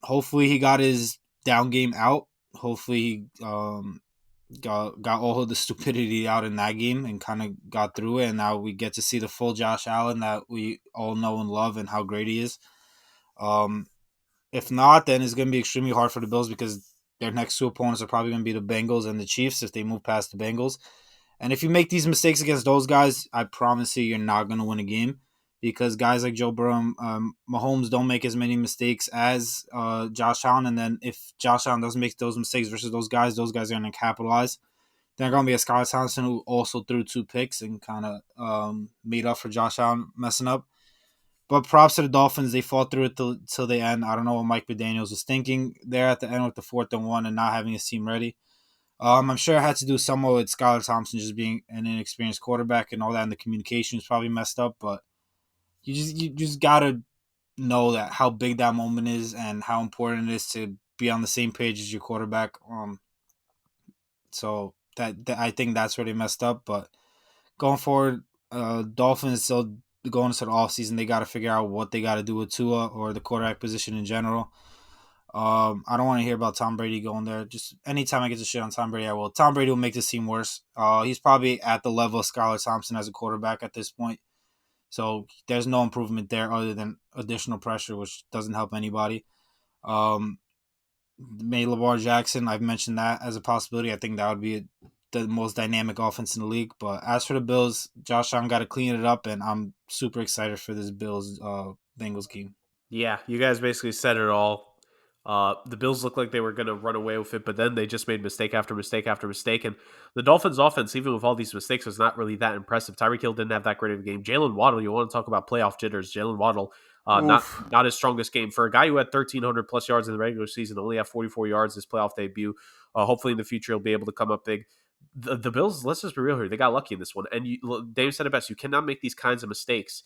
hopefully he got his down game out. Hopefully he got all of the stupidity out in that game and kind of got through it. And now we get to see the full Josh Allen that we all know and love and how great he is. Um, if not, then it's going to be extremely hard for the Bills because their next two opponents are probably going to be the Bengals and the Chiefs if they move past the Bengals. And if you make these mistakes against those guys, I promise you, you're not going to win a game because guys like Joe Burrow, Mahomes don't make as many mistakes as Josh Allen. And then if Josh Allen doesn't make those mistakes versus those guys are going to capitalize. They're going to be a Skylar Thompson who also threw two picks and kind of made up for Josh Allen messing up. But props to the Dolphins. They fought through it till the end. I don't know what Mike McDaniels was thinking there at the end with the 4th-and-1 and not having his team ready. I'm sure it had to do somewhat with Skylar Thompson just being an inexperienced quarterback and all that, and the communication was probably messed up. But you just gotta know that how big that moment is and how important it is to be on the same page as your quarterback. So that I think that's where they messed up. But going forward, Dolphins still going into the offseason, they got to figure out what they got to do with Tua or the quarterback position in general. I don't want to hear about Tom Brady going there. Just anytime I get to shit on Tom Brady, I will. Tom Brady will make this team worse. He's probably at the level of Skylar Thompson as a quarterback at this point. So there's no improvement there other than additional pressure, which doesn't help anybody. Um, Maybe Lamar Jackson, I've mentioned that as a possibility. I think that would be the most dynamic offense in the league. But as for the Bills, Josh Allen got to clean it up, and I'm super excited for this Bills Bengals game. Yeah, you guys basically said it all. The Bills looked like they were going to run away with it, but then they just made mistake after mistake after mistake. And the Dolphins' offense, even with all these mistakes, was not really that impressive. Tyreek Hill didn't have that great of a game. Jalen Waddle, you want to talk about playoff jitters? Jalen Waddle, not Oof. not his strongest game for a guy who had 1,300 plus yards in the regular season, only had 44 yards this playoff debut. Hopefully, in the future, he'll be able to come up big. The Bills, let's just be real here, they got lucky in this one. And Dave said it best: you cannot make these kinds of mistakes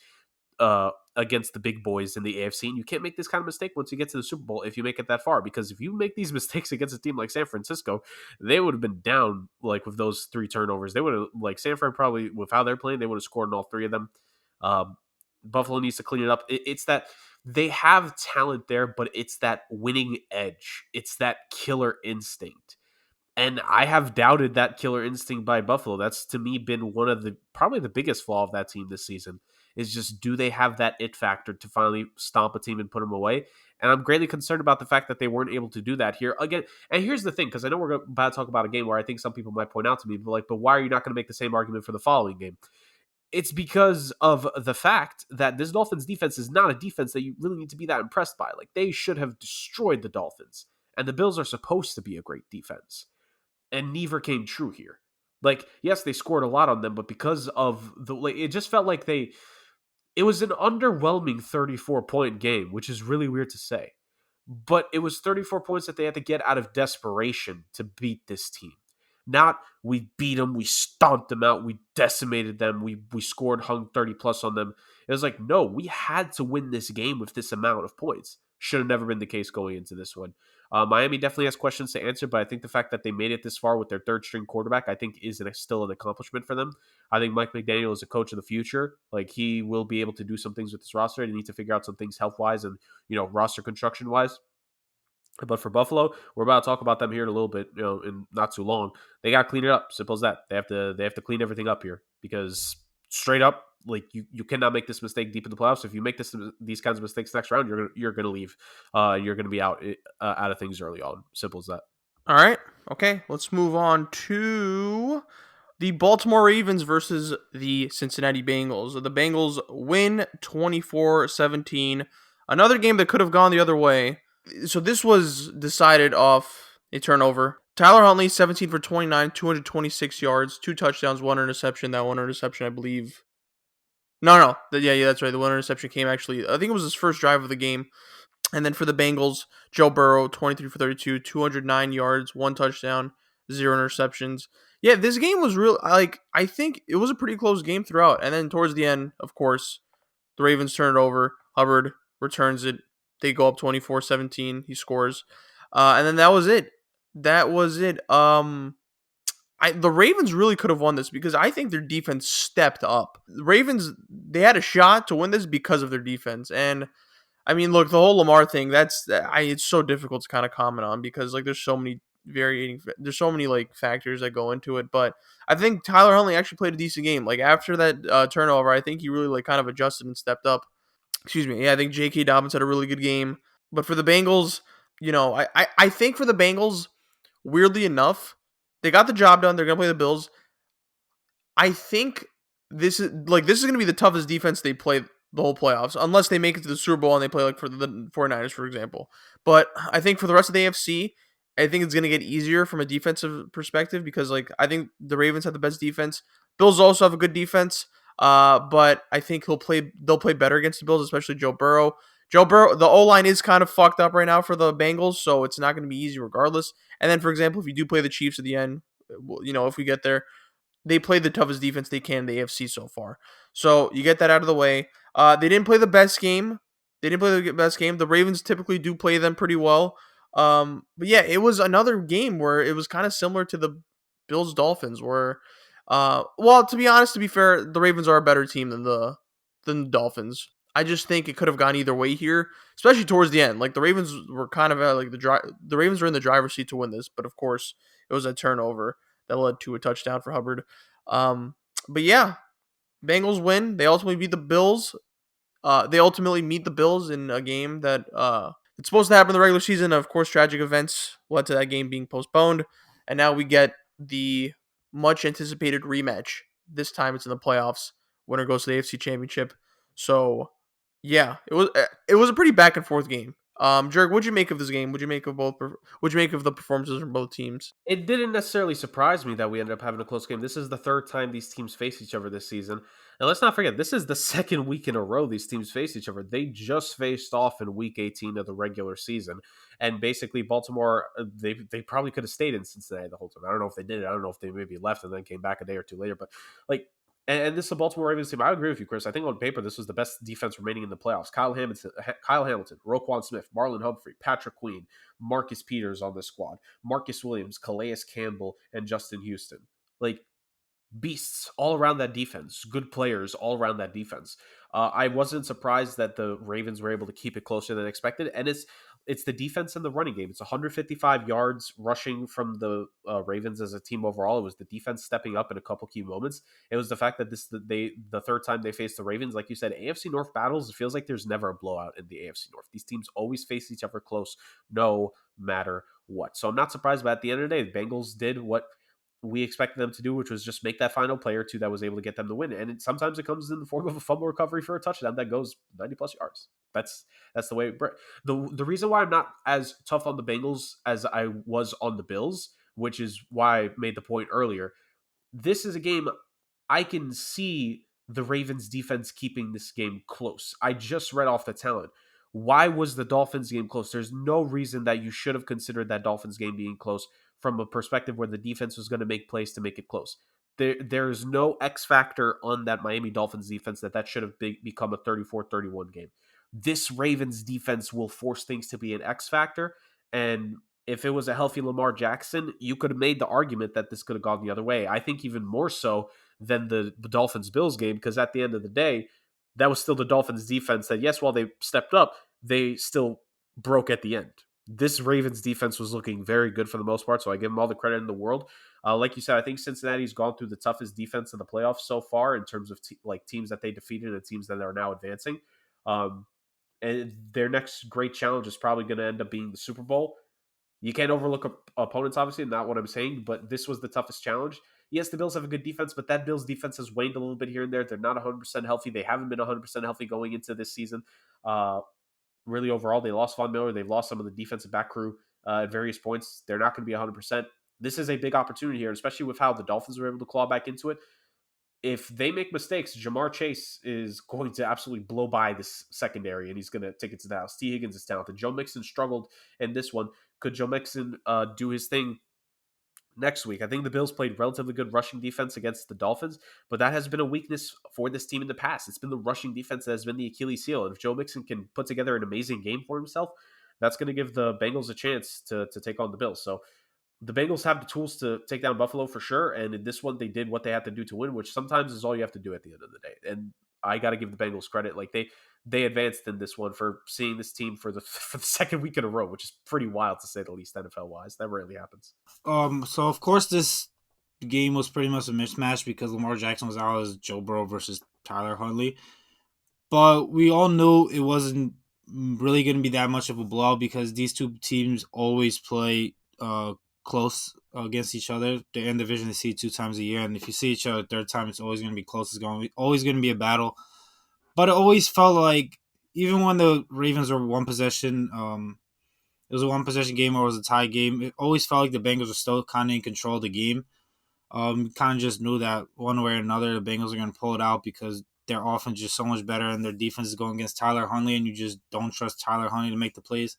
against the big boys in the AFC. And you can't make this kind of mistake once you get to the Super Bowl if you make it that far. Because if you make these mistakes against a team like San Francisco, they would have been down like with those three turnovers. They would have like San Fran probably with how they're playing, they would have scored in all three of them. Um, Buffalo needs to clean it up. It's that they have talent there, but it's that winning edge. It's that killer instinct. And I have doubted that killer instinct by Buffalo. That's to me been one of the probably the biggest flaw of that team this season is just do they have that it factor to finally stomp a team and put them away? And I'm greatly concerned about the fact that they weren't able to do that here again. And here's the thing, because I know we're about to talk about a game where I think some people might point out to me, but why are you not going to make the same argument for the following game? It's because of the fact that this Dolphins defense is not a defense that you really need to be that impressed by. Like they should have destroyed the Dolphins, and the Bills are supposed to be a great defense and neither came true here. Like, yes, they scored a lot on them, but because of it just felt like it was an underwhelming 34-point game, which is really weird to say. But it was 34 points that they had to get out of desperation to beat this team. Not we beat them, we stomped them out, we decimated them, we scored hung 30 plus on them. It was like, no, we had to win this game with this amount of points. Should have never been the case going into this one. Miami definitely has questions to answer, but I think the fact that they made it this far with their third string quarterback, I think is still an accomplishment for them. I think Mike McDaniel is a coach of the future. Like he will be able to do some things with this roster. They need to figure out some things health wise and roster construction wise. But for Buffalo, we're about to talk about them here in a little bit, in not too long. They got to clean it up. Simple as that. They have to clean everything up here because straight up, like you cannot make this mistake deep in the playoffs. If you make these kinds of mistakes next round, you're gonna leave. You're gonna be out of things early on. Simple as that. All right. Okay. Let's move on to The Baltimore Ravens versus the Cincinnati Bengals. The Bengals win 24-17. Another game that could have gone the other way. So this was decided off a turnover. Tyler Huntley, 17 for 29, 226 yards, 2 touchdowns, 1 interception. That 1 interception, I believe. No. Yeah, that's right. The 1 interception came actually, I think it was his first drive of the game. And then for the Bengals, Joe Burrow, 23 for 32, 209 yards, 1 touchdown, 0 interceptions. Yeah, this game was real. I think it was a pretty close game throughout. And then towards the end, of course, the Ravens turn it over. Hubbard returns it. They go up 24-17. He scores. And then that was it. That was it. The Ravens really could have won this because I think their defense stepped up. The Ravens, they had a shot to win this because of their defense. And I mean, look, the whole Lamar thing, it's so difficult to kind of comment on because like there's so many like factors that go into it, but I think Tyler Huntley actually played a decent game. Like after that turnover, I think he really like kind of adjusted and stepped up. Excuse me. Yeah, I think J.K. Dobbins had a really good game. But for the Bengals, I think for the Bengals, weirdly enough, they got the job done. They're gonna play the Bills. I think this is going to be the toughest defense they play the whole playoffs, unless they make it to the Super Bowl and they play like for the 49ers, for example. But I think for the rest of the AFC, I think it's going to get easier from a defensive perspective because like I think the Ravens have the best defense. Bills also have a good defense, but I think they'll play better against the Bills, especially Joe Burrow. Joe Burrow, the O line is kind of fucked up right now for the Bengals, so it's not going to be easy regardless. And then, for example, if you do play the Chiefs at the end, if we get there, they played the toughest defense they can in the AFC so far. So you get that out of the way. They didn't play the best game. The Ravens typically do play them pretty well. But yeah, it was another game where it was kind of similar to the Bills Dolphins, where, well, to be honest, to be fair, the Ravens are a better team than the Dolphins. I just think it could have gone either way here, especially towards the end. Like the Ravens were kind of like the Ravens were in the driver's seat to win this, but of course it was a turnover that led to a touchdown for Hubbard. Um, but yeah, Bengals win. They ultimately beat the Bills. They ultimately meet the Bills in a game that it's supposed to happen in the regular season. Of course, tragic events led to that game being postponed, and now we get the much anticipated rematch. This time it's in the playoffs. Winner goes to the AFC Championship. So yeah, it was a pretty back and forth game. Jerk, what'd you make of this game? What'd you make of the performances from both teams? It didn't necessarily surprise me that we ended up having a close game. This is the third time these teams face each other this season. And let's not forget, this is the second week in a row these teams face each other. They just faced off in week 18 of the regular season. And basically, Baltimore, they probably could have stayed in Cincinnati the whole time. I don't know if they did it. I don't know if they maybe left and then came back a day or two later. But like, and this is a Baltimore Ravens team. I agree with you, Chris. I think on paper, this was the best defense remaining in the playoffs. Kyle Hamilton, Roquan Smith, Marlon Humphrey, Patrick Queen, Marcus Peters on this squad. Marcus Williams, Calais Campbell, and Justin Houston. Like beasts all around that defense, good players all around that defense. I wasn't surprised that the Ravens were able to keep it closer than expected, and it's the defense and the running game. It's 155 yards rushing from the Ravens as a team overall. It was the defense stepping up in a couple key moments. It was the fact that the third time they faced the Ravens, like you said, AFC North battles. It feels like there's never a blowout in the AFC North. These teams always face each other close, no matter what. So I'm not surprised. But at the end of the day, the Bengals did what we expected them to do, which was just make that final play or two that was able to get them the win. And sometimes it comes in the form of a fumble recovery for a touchdown that goes 90 plus yards. That's the way. The reason why I'm not as tough on the Bengals as I was on the Bills, which is why I made the point earlier. This is a game I can see the Ravens defense keeping this game close. I just read off the talent. Why was the Dolphins game close? There's no reason that you should have considered that Dolphins game being close from a perspective where the defense was going to make plays to make it close. There's no X factor on that Miami Dolphins defense that should have become a 34-31 game. This Ravens defense will force things to be an X factor. And if it was a healthy Lamar Jackson, you could have made the argument that this could have gone the other way. I think even more so than the Dolphins-Bills game, because at the end of the day, that was still the Dolphins defense that, yes, while they stepped up, they still broke at the end. This Ravens defense was looking very good for the most part, so I give them all the credit in the world. Like you said, I think Cincinnati's gone through the toughest defense in the playoffs so far in terms of teams that they defeated and teams that are now advancing. And their next great challenge is probably going to end up being the Super Bowl. You can't overlook opponents, obviously, not what I'm saying, but this was the toughest challenge. Yes, the Bills have a good defense, but that Bills defense has waned a little bit here and there. They're not 100% healthy. They haven't been 100% healthy going into this season. Uh, really, overall, they lost Von Miller. They've lost some of the defensive back crew at various points. They're not going to be 100%. This is a big opportunity here, especially with how the Dolphins were able to claw back into it. If they make mistakes, Jamar Chase is going to absolutely blow by this secondary, and he's going to take it to the house. T. Higgins is talented. Joe Mixon struggled in this one. Could Joe Mixon do his thing next week? I think the Bills played relatively good rushing defense against the Dolphins, but that has been a weakness for this team in the past. It's been the rushing defense that has been the Achilles heel. And if Joe Mixon can put together an amazing game for himself, that's going to give the Bengals a chance to take on the Bills. So the Bengals have the tools to take down Buffalo for sure. And in this one, they did what they had to do to win, which sometimes is all you have to do at the end of the day. And I got to give the Bengals credit. Like they advanced in this one for seeing this team for the for the second week in a row, which is pretty wild to say the least, NFL wise. That rarely happens. So of course this game was pretty much a mismatch because Lamar Jackson was out as Joe Burrow versus Tyler Huntley. But we all knew it wasn't really going to be that much of a blowout because these two teams always play close against each other. They're in the division. They see 2 times a year, and if you see each other a third time, it's always going to be close. It's always going to be a battle. But it always felt like even when the Ravens were one possession, it was a one possession game or it was a tie game. It always felt like the Bengals were still kind of in control of the game. Kind of just knew that one way or another the Bengals are going to pull it out because their offense is just so much better and their defense is going against Tyler Huntley, and you just don't trust Tyler Huntley to make the plays.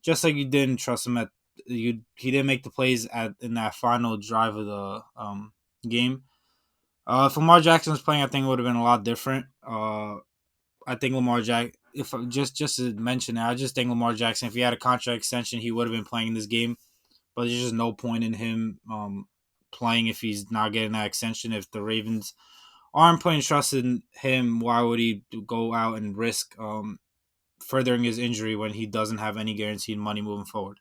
Just like you didn't trust him he didn't make the plays in that final drive of the game. If Lamar Jackson was playing, I think it would have been a lot different. I think Lamar Jack, if just to mention it, I just think Lamar Jackson, if he had a contract extension, he would have been playing in this game. But there's just no point in him playing if he's not getting that extension. If the Ravens aren't putting trust in him, why would he go out and risk furthering his injury when he doesn't have any guaranteed money moving forward?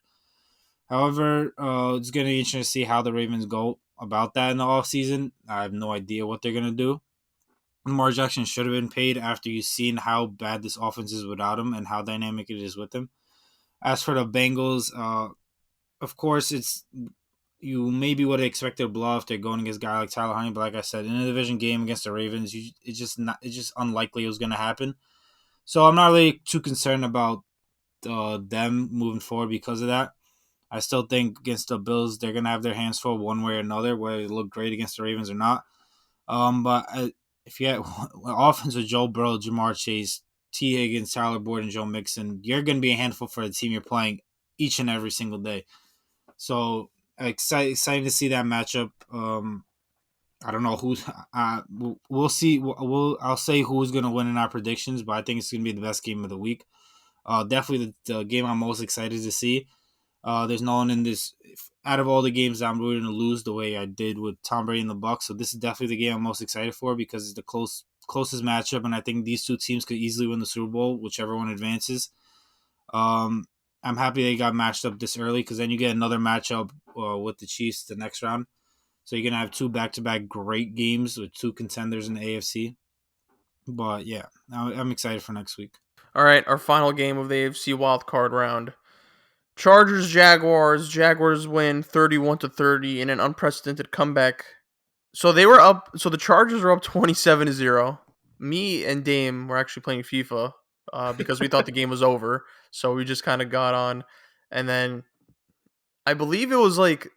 However, it's going to be interesting to see how the Ravens go about that in the offseason. I have no idea what they're going to do. Lamar Jackson should have been paid after you've seen how bad this offense is without him and how dynamic it is with him. As for the Bengals, of course, you maybe would have expected a blow if they're going against a guy like Tyler Huntley, but like I said, in a division game against the Ravens, it's just unlikely it was going to happen. So I'm not really too concerned about them moving forward because of that. I still think against the Bills, they're going to have their hands full one way or another, whether they look great against the Ravens or not. If you had offense with Joe Burrow, Jamar Chase, T. Higgins, Tyler Boyd, and Joe Mixon, you're going to be a handful for the team you're playing each and every single day. So excited to see that matchup. I don't know who's. We'll see. I'll say who's going to win in our predictions, but I think it's going to be the best game of the week. Definitely the game I'm most excited to see. There's no one in this out of all the games I'm rooting to lose the way I did with Tom Brady and the Bucs. So this is definitely the game I'm most excited for because it's the closest matchup, and I think these two teams could easily win the Super Bowl, whichever one advances. I'm happy they got matched up this early because then you get another matchup with the Chiefs the next round. So you're gonna have 2 back-to-back great games with 2 contenders in the AFC. But yeah, I'm excited for next week. All right, our final game of the AFC wildcard round. Chargers Jaguars. Jaguars win 31-30 in an unprecedented comeback. So they were up. So the Chargers were up 27-0. Me and Dame were actually playing FIFA because we thought the game was over. So we just kind of got on, and then I believe it was like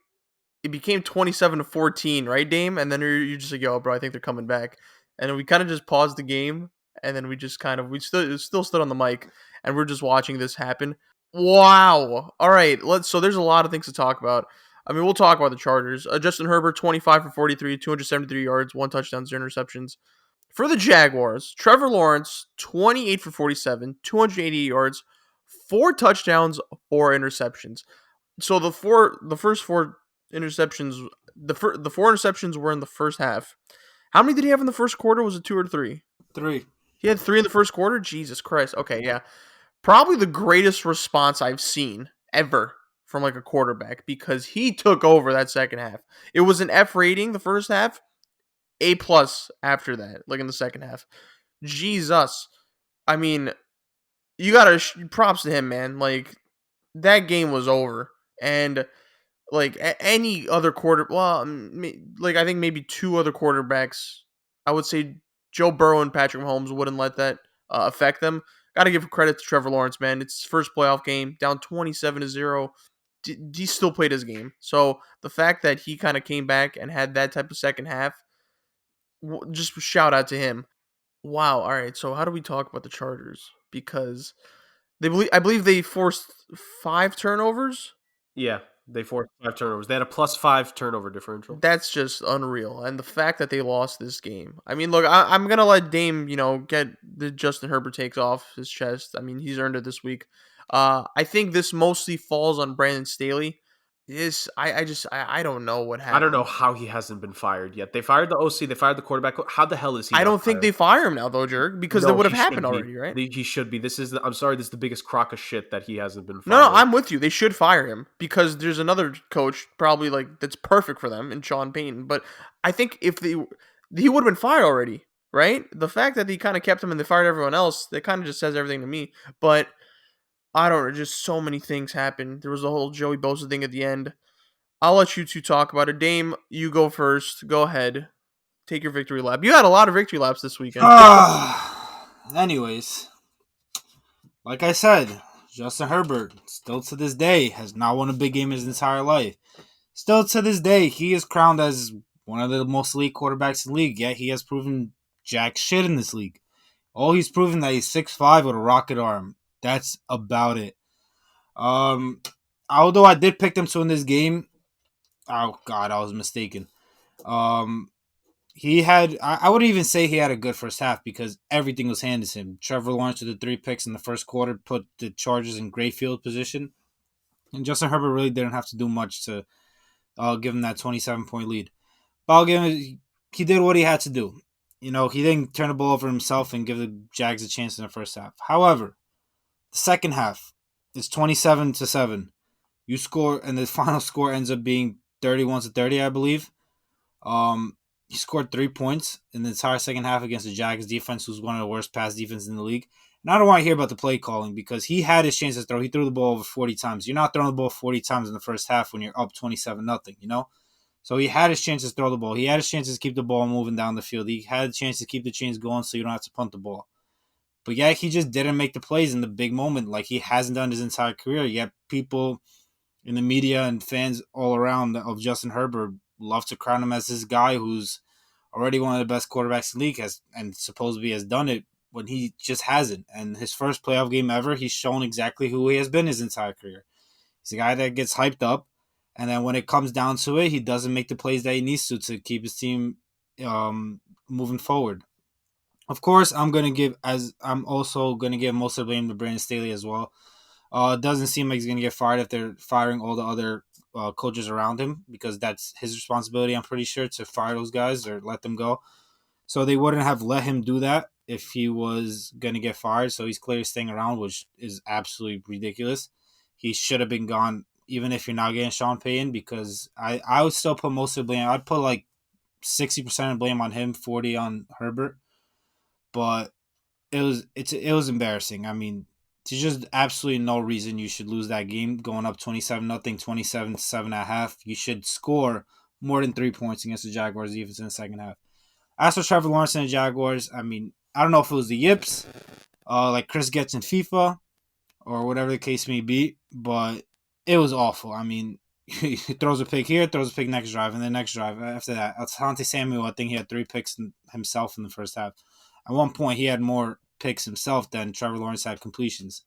it became 27-14, right, Dame? And then you're just like, yo, bro, I think they're coming back. And then we kind of just paused the game, and then we just kind of we still stood on the mic, and we're just watching this happen. Wow. All right. So there's a lot of things to talk about. I mean, we'll talk about the Chargers. Justin Herbert, 25 for 43, 273 yards, 1 touchdown, 0 interceptions. For the Jaguars, Trevor Lawrence, 28 for 47, 280 yards, 4 touchdowns, 4 interceptions. So the first 4 interceptions, the 4 interceptions were in the first half. How many did he have in the first quarter? Was it 2 or 3? 3. He had 3 in the first quarter? Jesus Christ. Okay, yeah. Probably the greatest response I've seen ever from like a quarterback because he took over that second half. It was an F rating the first half, A plus after that, like in the second half. Jesus. I mean, you gotta props to him, man. Like, that game was over. And like any other quarter. Well, like I think maybe two other quarterbacks. I would say Joe Burrow and Patrick Mahomes wouldn't let that affect them. Got to give credit to Trevor Lawrence, man. It's his first playoff game, down 27-0. He still played his game. So the fact that he kind of came back and had that type of second half, just shout out to him. Wow. All right. So how do we talk about the Chargers? Because I believe they forced 5 turnovers. Yeah, they forced 5 turnovers. They had a +5 turnover differential. That's just unreal. And the fact that they lost this game. I mean, look, I'm gonna let Dame, get the Justin Herbert takes off his chest. I mean, he's earned it this week. I think this mostly falls on Brandon Staley. This, I don't know what I don't know happened. how he hasn't been fired yet. They fired the OC. They fired the quarterback. How the hell is he I not don't think fired? they fire him now though, Jerk, because that No, would have he happened should be. already, right? He should be. I'm sorry. This is the biggest crock of shit that he hasn't been No, no, fired. I'm with you. They should fire him because there's another coach probably like that's perfect for them in Sean Payton. But I think if he would have been fired already, right? The fact that he kind of kept him and they fired everyone else, that kind of just says everything to me. But I don't know, just so many things happened. There was the whole Joey Bosa thing at the end. I'll let you two talk about it. Dame, you go first. Go ahead. Take your victory lap. You had a lot of victory laps this weekend. Anyways, like I said, Justin Herbert, still to this day, has not won a big game his entire life. Still to this day, he is crowned as one of the most elite quarterbacks in the league, yet he has proven jack shit in this league. All he's proven that he's 6'5" with a rocket arm. That's about it. Um, Although I did pick them to win this game, oh god, I was mistaken. Um, he had, I would even say he had a good first half because everything was handed to him. Trevor Lawrence with the 3 picks in the first quarter put the Chargers in great field position, and Justin Herbert really didn't have to do much to give him that 27-point lead. But I'll give him, he did what he had to do. He didn't turn the ball over himself and give the Jags a chance in the first half. However, the second half is 27-7. You score, and the final score ends up being 31-30, I believe. He scored 3 points in the entire second half against the Jags defense, who's one of the worst pass defenses in the league. And I don't want to hear about the play calling because he had his chance to throw. He threw the ball over 40 times. You're not throwing the ball 40 times in the first half when you're up 27-0, So he had his chances to throw the ball. He had his chances to keep the ball moving down the field. He had a chance to keep the chains going so you don't have to punt the ball. But yeah, he just didn't make the plays in the big moment like he hasn't done his entire career. Yet people in the media and fans all around of Justin Herbert love to crown him as this guy who's already one of the best quarterbacks in the league and supposedly has done it when he just hasn't. And his first playoff game ever, he's shown exactly who he has been his entire career. He's a guy that gets hyped up, and then when it comes down to it, he doesn't make the plays that he needs to keep his team moving forward. Of course, I'm also gonna give most of the blame to Brandon Staley as well. It doesn't seem like he's gonna get fired if they're firing all the other coaches around him because that's his responsibility. I'm pretty sure to fire those guys or let them go. So they wouldn't have let him do that if he was gonna get fired. So he's clearly staying around, which is absolutely ridiculous. He should have been gone, even if you're not getting Sean Payton, because I would still put most of the blame. I'd put like 60% of blame on him, 40 on Herbert. But it was embarrassing. I mean, there's just absolutely no reason you should lose that game going up 27-0, 27-7 at half. You should score more than 3 points against the Jaguars defense in the second half. As for Trevor Lawrence and the Jaguars, I mean, I don't know if it was the yips, like Chris gets in FIFA or whatever the case may be, but it was awful. I mean, he throws a pick here, throws a pick next drive, and the next drive after that. Asante Samuel, I think he had 3 picks himself in the first half. At one point, he had more picks himself than Trevor Lawrence had completions.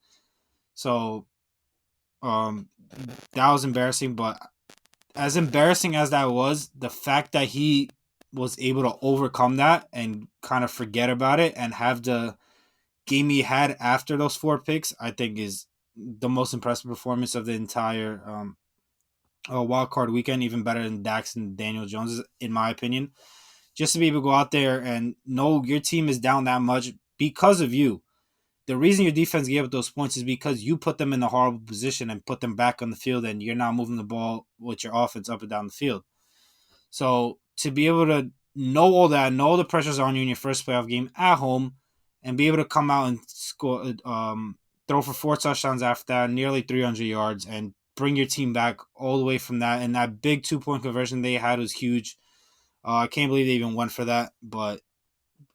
So um, that was embarrassing. But as embarrassing as that was, the fact that he was able to overcome that and kind of forget about it and have the game he had after those 4 picks, I think is the most impressive performance of the entire wild card weekend, even better than Dax and Daniel Jones, in my opinion. Just to be able to go out there and know your team is down that much because of you. The reason your defense gave up those points is because you put them in a horrible position and put them back on the field, and you're now moving the ball with your offense up and down the field. So to be able to know all that, know the pressures on you in your first playoff game at home, and be able to come out and score, throw for 4 touchdowns after that, nearly 300 yards, and bring your team back all the way from that. And that big 2 point conversion they had was huge. I can't believe they even went for that, but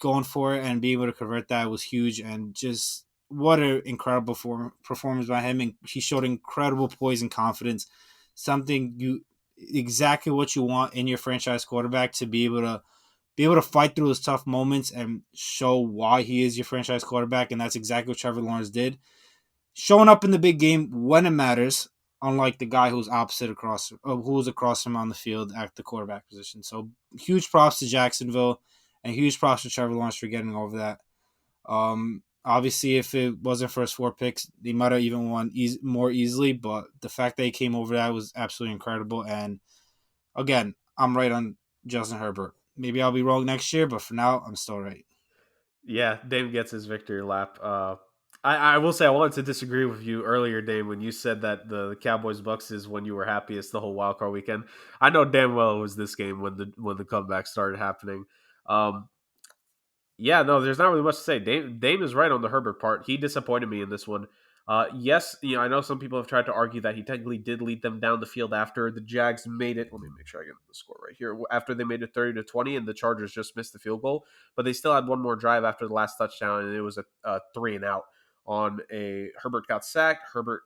going for it and being able to convert that was huge. And just what an incredible performance by him. And he showed incredible poise and confidence, something you exactly what you want in your franchise quarterback to be able to fight through those tough moments and show why he is your franchise quarterback. And that's exactly what Trevor Lawrence did. Showing up in the big game when it matters, unlike the guy who was across from him on the field at the quarterback position. So huge props to Jacksonville and huge props to Trevor Lawrence for getting over that. Obviously, if it wasn't for his 4 picks, they might have even won more easily. But the fact that he came over that was absolutely incredible. And again, I'm right on Justin Herbert. Maybe I'll be wrong next year, but for now, I'm still right. Yeah, Dame gets his victory lap. I will say I wanted to disagree with you earlier, Dame, when you said that the Cowboys Bucks is when you were happiest the whole wild card weekend. I know damn well it was this game when the comeback started happening. Um, yeah, no, there's not really much to say. Dame is right on the Herbert part. He disappointed me in this one. Yes, I know some people have tried to argue that he technically did lead them down the field after the Jags made it. Let me make sure I get the score right here. After they made it 30-20, and the Chargers just missed the field goal, but they still had one more drive after the last touchdown, and it was a 3-and-out on a Herbert got sacked. Herbert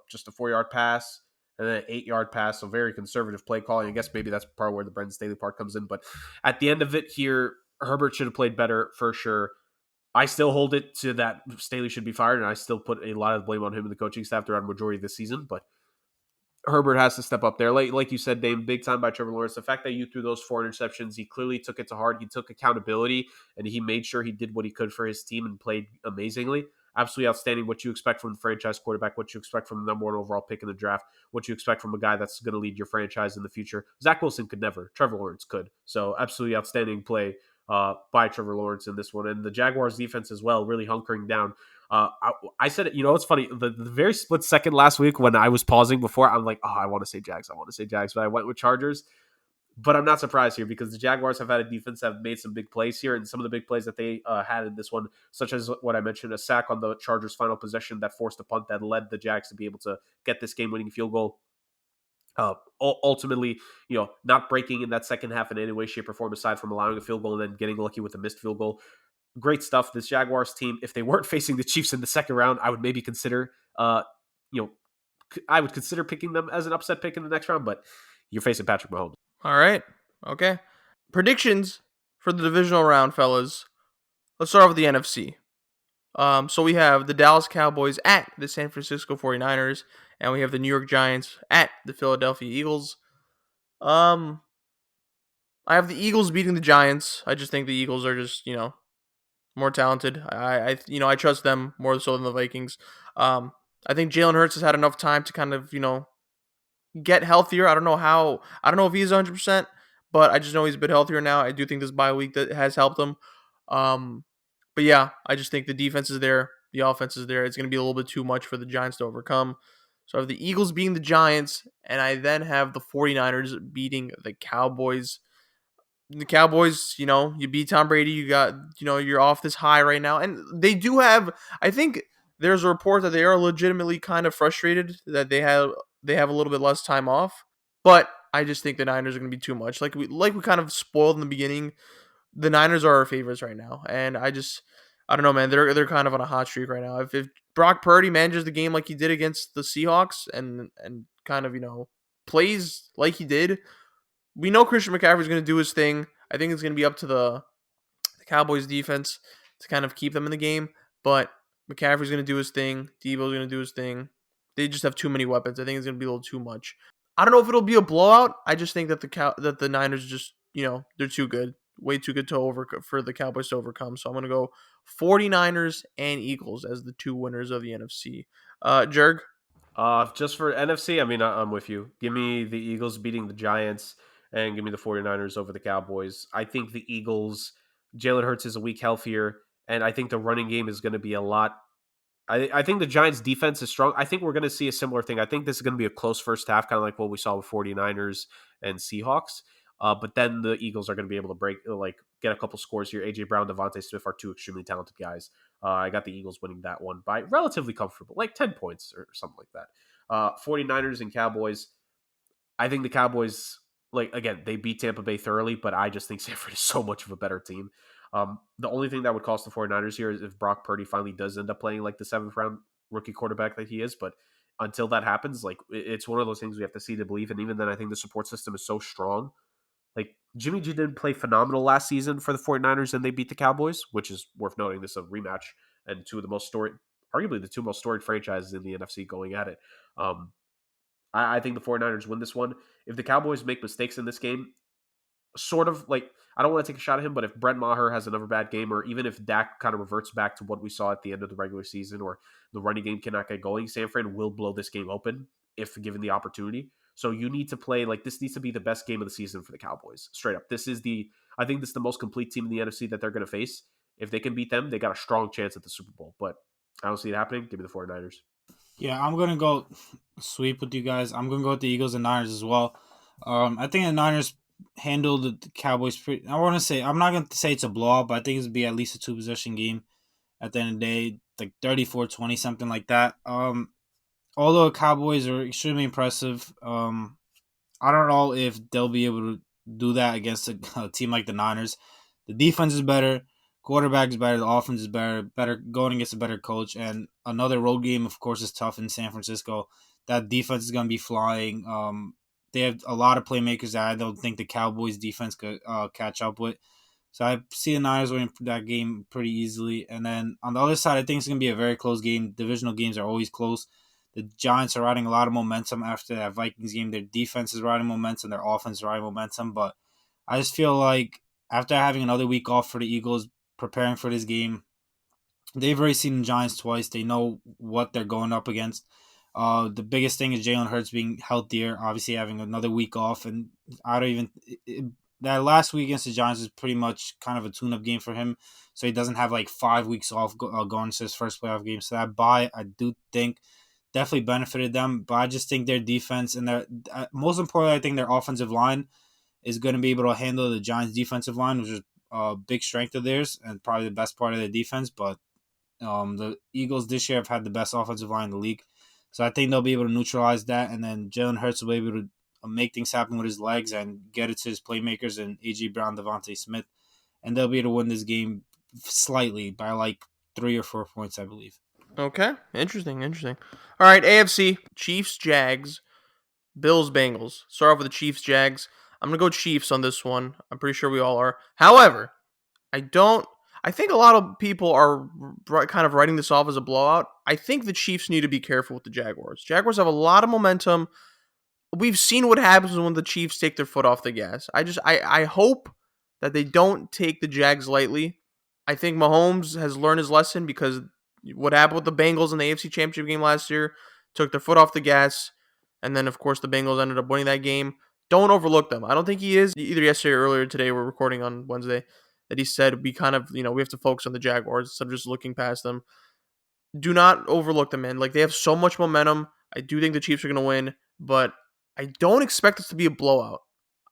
just a 4-yard pass. And then an 8-yard pass, so very conservative play calling. I guess maybe that's part where the Brendan Staley part comes in. But at the end of it here, Herbert should have played better for sure. I still hold it to that Staley should be fired, and I still put a lot of blame on him and the coaching staff throughout the majority of the season. But Herbert has to step up there. Like you said, Dame, big time by Trevor Lawrence. The fact that you threw those 4 interceptions, he clearly took it to heart. He took accountability, and he made sure he did what he could for his team and played amazingly. Absolutely outstanding. What you expect from the franchise quarterback, what you expect from the number one overall pick in the draft, what you expect from a guy that's going to lead your franchise in the future. Zach Wilson could never. Trevor Lawrence could. So absolutely outstanding play by Trevor Lawrence in this one. And the Jaguars defense as well, really hunkering down. I said it, it's funny. The very split second last week when I was pausing before, I'm like, oh, I want to say Jags. But I went with Chargers. But I'm not surprised here because the Jaguars have had a defense that have made some big plays here, and some of the big plays that they had in this one, such as what I mentioned, a sack on the Chargers' final possession that forced a punt that led the Jags to be able to get this game-winning field goal. Ultimately, not breaking in that second half in any way, shape, or form, aside from allowing a field goal and then getting lucky with a missed field goal. Great stuff. This Jaguars team, if they weren't facing the Chiefs in the second round, I would maybe consider, I would consider picking them as an upset pick in the next round, but you're facing Patrick Mahomes. All right. Okay. Predictions for the divisional round, fellas. Let's start off with the NFC. So we have the Dallas Cowboys at the San Francisco 49ers, and we have the New York Giants at the Philadelphia Eagles. I have the Eagles beating the Giants. I just think the Eagles are just, more talented. I trust them more so than the Vikings. I think Jalen Hurts has had enough time to kind of, get healthier. I don't know how. I don't know if he's 100%, but I just know he's a bit healthier now. I do think this bye week that has helped him. Um, but yeah, I just think the defense is there, the offense is there. It's going to be a little bit too much for the Giants to overcome. So I have the Eagles beating the Giants, and I then have the 49ers beating the Cowboys. The Cowboys, you beat Tom Brady. You got, you're off this high right now. And they do have, I think there's a report that they are legitimately kind of frustrated that they have a little bit less time off. But I just think the Niners are going to be too much. Like we kind of spoiled in the beginning. The Niners are our favorites right now, and I don't know, man. They're kind of on a hot streak right now. If Brock Purdy manages the game like he did against the Seahawks and kind of plays like he did, we know Christian McCaffrey's going to do his thing. I think it's going to be up to the Cowboys defense to kind of keep them in the game, but McCaffrey's going to do his thing. Debo's going to do his thing. They just have too many weapons. I think it's going to be a little too much. I don't know if it'll be a blowout. I just think that the Niners just, they're too good. Way too good for the Cowboys to overcome. So I'm going to go 49ers and Eagles as the two winners of the NFC. Jerg? Just for NFC, I mean, I'm with you. Give me the Eagles beating the Giants and give me the 49ers over the Cowboys. I think the Eagles, Jalen Hurts is a week healthier, and I think the running game is going to be a lot. I think the Giants defense is strong. I think we're going to see a similar thing. I think this is going to be a close first half, kind of like what we saw with 49ers and Seahawks. But then the Eagles are going to be able to get a couple scores here. AJ Brown, Devontae Smith are two extremely talented guys. I got the Eagles winning that one by relatively comfortable, like 10 points or something like that. 49ers and Cowboys. I think the Cowboys, like, again, they beat Tampa Bay thoroughly, but I just think Sanford is so much of a better team. The only thing that would cost the 49ers here is if Brock Purdy finally does end up playing like the 7th round rookie quarterback that he is. But until that happens, like, it's one of those things we have to see to believe. And even then, I think the support system is so strong. Like, Jimmy G didn't play phenomenal last season for the 49ers and they beat the Cowboys, which is worth noting. This is a rematch and two of the most storied, arguably the two most storied franchises in the NFC going at it. I think the 49ers win this one. If the Cowboys make mistakes in this game, sort of like, I don't want to take a shot at him, but if Brett Maher has another bad game, or even if Dak kind of reverts back to what we saw at the end of the regular season, or the running game cannot get going, San Fran will blow this game open if given the opportunity. So you need to play like this needs to be the best game of the season for the Cowboys. Straight up. I think this is the most complete team in the NFC that they're going to face. If they can beat them, they got a strong chance at the Super Bowl. But I don't see it happening. Give me the 49ers. Yeah, I'm gonna go sweep with you guys. I'm gonna go with the Eagles and Niners as well. I think the Niners handled the Cowboys pretty. I want to say I'm not gonna say it's a blowout, but I think it's gonna be at least a 2 possession game at the end of the day, like 34-20, something like that. Although the Cowboys are extremely impressive, I don't know if they'll be able to do that against a team like the Niners. The defense is better, quarterback is better, the offense is better going against a better coach, and another road game, of course, is tough in San Francisco. That defense is going to be flying. They have a lot of playmakers that I don't think the Cowboys defense could catch up with. So I see the Niners winning that game pretty easily. And then on the other side, I think it's going to be a very close game. Divisional games are always close. The Giants are riding a lot of momentum after that Vikings game. Their defense is riding momentum. Their offense is riding momentum. But I just feel like after having another week off for the Eagles, preparing for this game, they've already seen the Giants twice. They know what they're going up against. The biggest thing is Jalen Hurts being healthier, obviously having another week off. And I don't even that last week against the Giants is pretty much kind of a tune-up game for him. So he doesn't have like 5 weeks off going to his first playoff game. So that bye, I do think, definitely benefited them. But I just think their defense and their most importantly, I think their offensive line is going to be able to handle the Giants' defensive line, which is a big strength of theirs and probably the best part of their defense. But the Eagles this year have had the best offensive line in the league. So I think they'll be able to neutralize that. And then Jalen Hurts will be able to make things happen with his legs and get it to his playmakers and A.J. Brown, Devontae Smith. And they'll be able to win this game slightly by like 3 or 4 points, I believe. Okay, interesting. All right, AFC, Chiefs, Jags, Bills, Bengals. Start off with the Chiefs, Jags. I'm going to go Chiefs on this one. I'm pretty sure we all are. However, I think a lot of people are kind of writing this off as a blowout. I think the Chiefs need to be careful with the Jaguars. Jaguars have a lot of momentum. We've seen what happens when the Chiefs take their foot off the gas. I hope that they don't take the Jags lightly. I think Mahomes has learned his lesson because what happened with the Bengals in the AFC Championship game last year, took their foot off the gas, and then of course the Bengals ended up winning that game. Don't overlook them. I don't think he is. Either yesterday or earlier today, we're recording on Wednesday, that he said we kind of, we have to focus on the Jaguars instead of just looking past them. Do not overlook them, man. Like, they have so much momentum. I do think the Chiefs are going to win, but I don't expect this to be a blowout.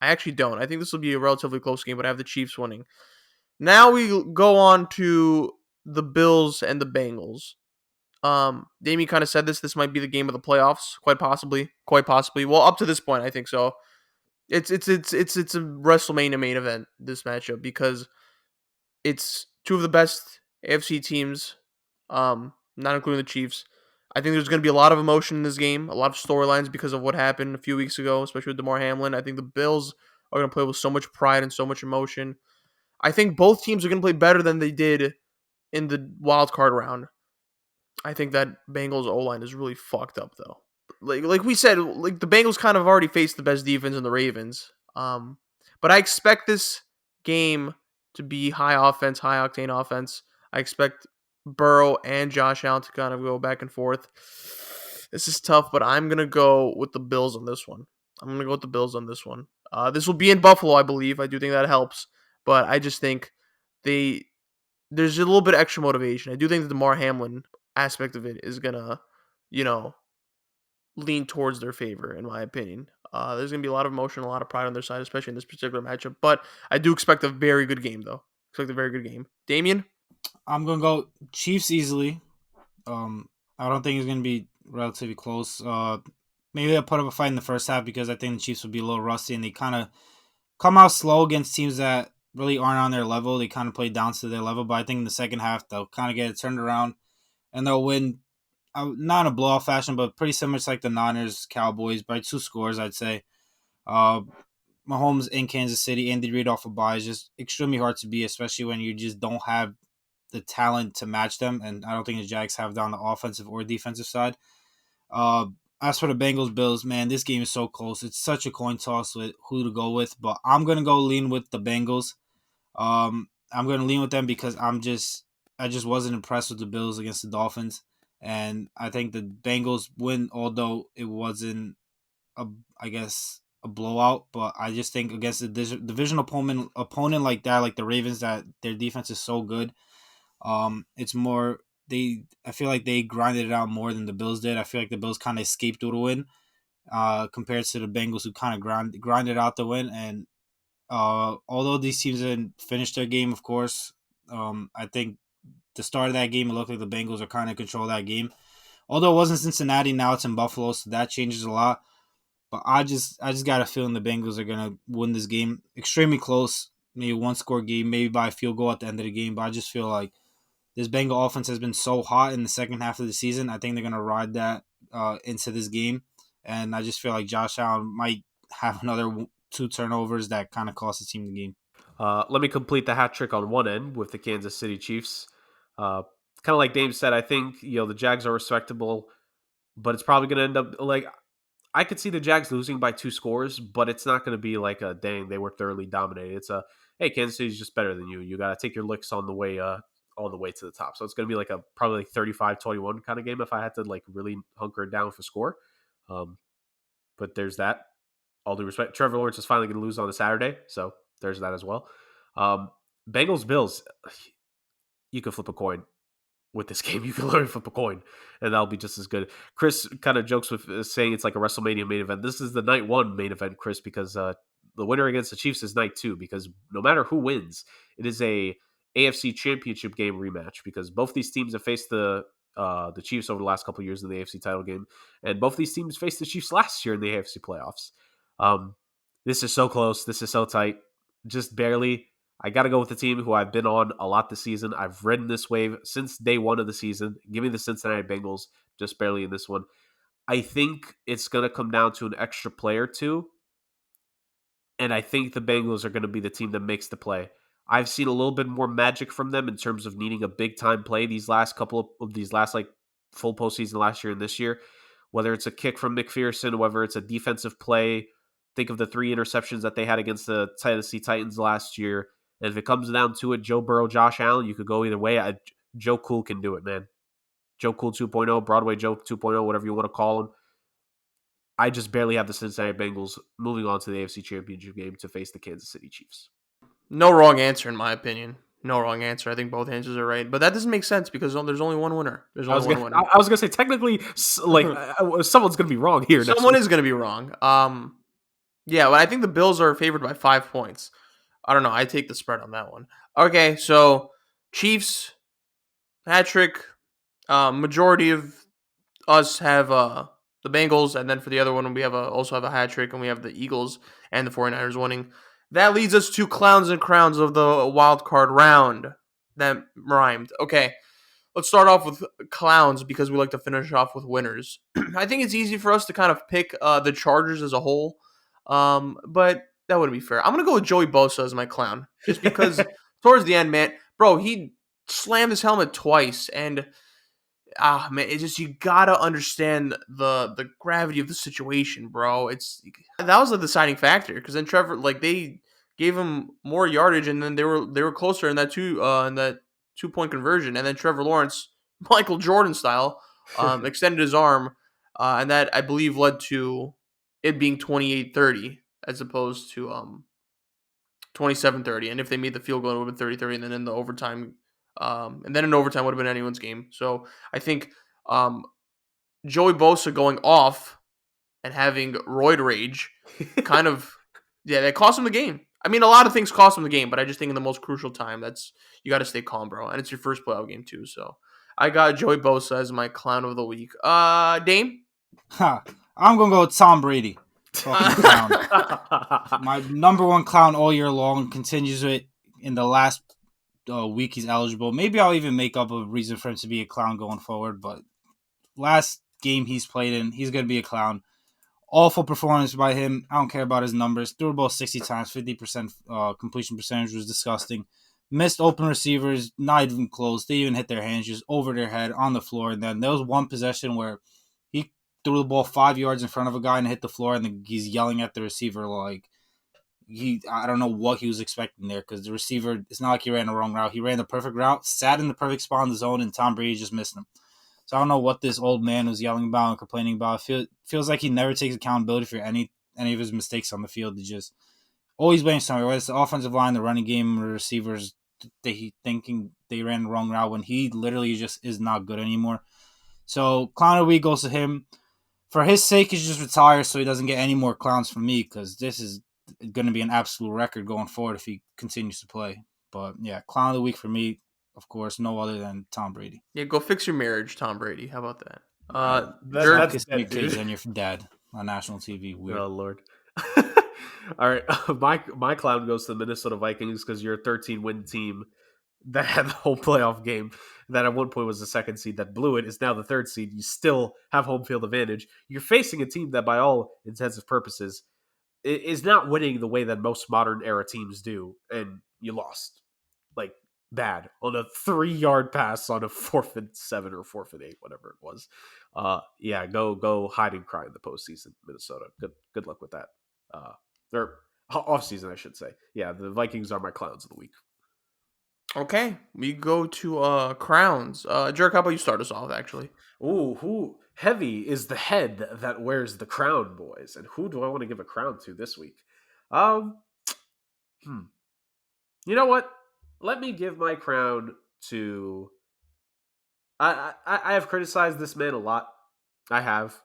I actually don't. I think this will be a relatively close game, but I have the Chiefs winning. Now we go on to the Bills and the Bengals. Damien kind of said this. This might be the game of the playoffs, quite possibly. Quite possibly. Well, up to this point, I think so. It's a WrestleMania main event, this matchup, because it's two of the best AFC teams, not including the Chiefs. I think there's going to be a lot of emotion in this game, a lot of storylines because of what happened a few weeks ago, especially with DeMar Hamlin. I think the Bills are going to play with so much pride and so much emotion. I think both teams are going to play better than they did in the wild card round. I think that Bengals O-line is really fucked up, though. Like we said, like the Bengals kind of already faced the best defense in the Ravens. But I expect this game to be high offense, high octane offense. I expect Burrow and Josh Allen to kind of go back and forth. This is tough, but I'm gonna go with the Bills on this one. This will be in Buffalo, I believe. I do think that helps, but I just think they there's a little bit of extra motivation. I do think that the Damar Hamlin aspect of it is gonna, you know, lean towards their favor, in my opinion. There's going to be a lot of emotion, a lot of pride on their side, especially in this particular matchup. But I do expect a very good game, though. Expect a very good game. Damien? I'm gonna go Chiefs easily. I don't think it's gonna be relatively close. Maybe they'll put up a fight in the first half because I think the Chiefs will be a little rusty and they kind of come out slow against teams that really aren't on their level. They kind of play down to their level, but I think in the second half they'll kind of get it turned around and they'll win. Not in a blowout fashion, but pretty similar to like the Niners Cowboys by 2 scores, I'd say. Uh, Mahomes in Kansas City, Andy Reid off a bye is just extremely hard to beat, especially when you just don't have the talent to match them. And I don't think the Jags have that on the offensive or defensive side. Uh, as for the Bengals Bills, man, this game is so close. It's such a coin toss with who to go with, but I'm gonna go lean with the Bengals. I'm gonna lean with them because I just wasn't impressed with the Bills against the Dolphins, and I think the Bengals win, although it wasn't a I guess a blowout, but I just think against a division opponent like that, like the Ravens, that their defense is so good. It's more I feel like they grinded it out more than the Bills did. I feel like the Bills kind of escaped with a win, compared to the Bengals who kind of grinded out the win. And although these teams didn't finish their game, of course, I think the start of that game it looked like the Bengals are kind of control that game. Although it wasn't Cincinnati, now it's in Buffalo, so that changes a lot. But I just got a feeling the Bengals are gonna win this game. Extremely close, maybe 1 score game, maybe by a field goal at the end of the game. But I just feel like this Bengal offense has been so hot in the second half of the season. I think they're gonna ride that into this game, and I just feel like Josh Allen might have another 2 turnovers that kind of cost the team the game. Let me complete the hat trick on one end with the Kansas City Chiefs. Uh, kind of like Dame said, I think the Jags are respectable, but it's probably going to end up like I could see the Jags losing by 2 scores, but it's not going to be like a dang they were thoroughly dominated. It's a hey Kansas City's just better than you. You got to take your licks on the way to the top. So it's going to be like a probably like 35-21 kind of game if I had to like really hunker it down for score. Um, but there's that. All due respect, Trevor Lawrence is finally going to lose on a Saturday, so there's that as well. Um, Bengals Bills, you could flip a coin with this game. You can literally flip a coin, and that'll be just as good. Chris kind of jokes with saying it's like a WrestleMania main event. This is the night one main event, Chris, because the winner against the Chiefs is night two. Because no matter who wins, it is a AFC Championship game rematch. Because both these teams have faced the Chiefs over the last couple of years in the AFC title game, and both these teams faced the Chiefs last year in the AFC playoffs. Um, this is so close. This is so tight. Just barely. I got to go with the team who I've been on a lot this season. I've ridden this wave since day one of the season. Give me the Cincinnati Bengals, just barely in this one. I think it's going to come down to an extra play or two, and I think the Bengals are going to be the team that makes the play. I've seen a little bit more magic from them in terms of needing a big time play these last couple of these last like full postseason last year and this year. Whether it's a kick from McPherson, whether it's a defensive play. Think of the 3 interceptions that they had against the Tennessee Titans last year. And if it comes down to it, Joe Burrow, Josh Allen, you could go either way. Joe Cool can do it, man. Joe Cool 2.0, Broadway Joe 2.0, whatever you want to call him. I just barely have the Cincinnati Bengals moving on to the AFC Championship game to face the Kansas City Chiefs. No wrong answer in my opinion. No wrong answer. I think both answers are right, but that doesn't make sense because there's only one winner. There's only one winner. I was gonna say technically, like someone's gonna be wrong here. Someone is gonna be wrong. Yeah, but I think the Bills are favored by 5 points. I don't know. I take the spread on that one. Okay, so Chiefs hat trick. Majority of us have the Bengals, and then for the other one, we also have a hat trick, and we have the Eagles and the 49ers winning. That leads us to clowns and crowns of the wild card round. That rhymed. Okay, let's start off with clowns because we like to finish off with winners. I think it's easy for us to kind of pick the Chargers as a whole, but that wouldn't be fair. I'm gonna go with Joey Bosa as my clown, just because towards the end, man, bro, he slammed his helmet twice, and man, it's just you gotta understand the gravity of the situation, bro. That was the deciding factor because then Trevor, like they gave him more yardage, and then they were closer in that 2 point conversion, and then Trevor Lawrence, Michael Jordan style, extended his arm, and that I believe led to it being 28-30 as opposed to 27-30. And if they made the field goal, it would have been 30-30, and then in the overtime. And then in overtime would have been anyone's game. So I think Joey Bosa going off and having roid rage kind of, yeah, that cost him the game. I mean, a lot of things cost him the game, but I just think in the most crucial time, you got to stay calm, bro. And it's your first playoff game too, so I got Joey Bosa as my clown of the week. Dame. Ha! I'm gonna go with Tom Brady. Fucking clown. My number one clown all year long, continues it in the last week he's eligible. Maybe I'll even make up a reason for him to be a clown going forward, but last game he's played in, he's going to be a clown. Awful performance by him. I don't care about his numbers. Threw the ball 60 times, 50% completion percentage was disgusting. Missed open receivers, not even close. They even hit their hands just over their head on the floor. And then there was one possession where he threw the ball 5 yards in front of a guy and hit the floor, and he's yelling at the receiver like I don't know what he was expecting there, because the receiver, it's not like he ran the wrong route. He ran the perfect route, sat in the perfect spot in the zone, and Tom Brady just missed him. So I don't know what this old man was yelling about and complaining about. Feels like he never takes accountability for any of his mistakes on the field. He just always blames somebody, whether it's the offensive line, the running game, or receivers. He thinking they ran the wrong route when he literally just is not good anymore. So clown of the week goes to him. For his sake, he should just retire so he doesn't get any more clowns from me, because this is going to be an absolute record going forward if he continues to play. But yeah, clown of the week for me, of course, no other than Tom Brady. Yeah, go fix your marriage, Tom Brady. How about that? That's Kiss your kids and your dad on national TV. Weird. Oh Lord. All right, my clown goes to the Minnesota Vikings because you're a 13-win team that had the whole playoff game. That at one point was the second seed that blew it. Is now the third seed. You still have home field advantage. You're facing a team that, by all intents and purposes, is not winning the way that most modern era teams do, and you lost like bad on a 3-yard pass on a 4th and 7 or 4th and 8, whatever it was. Yeah, go hide and cry in the postseason, Minnesota. Good luck with that. Or off season, I should say. Yeah, the Vikings are my clowns of the week. Okay, we go to crowns. Jerk, how about you start us off? Actually, Ooh, who heavy is the head that wears the crown, boys? And who do I want to give a crown to this week? Um, You know what? Let me give my crown to. I have criticized this man a lot. I have,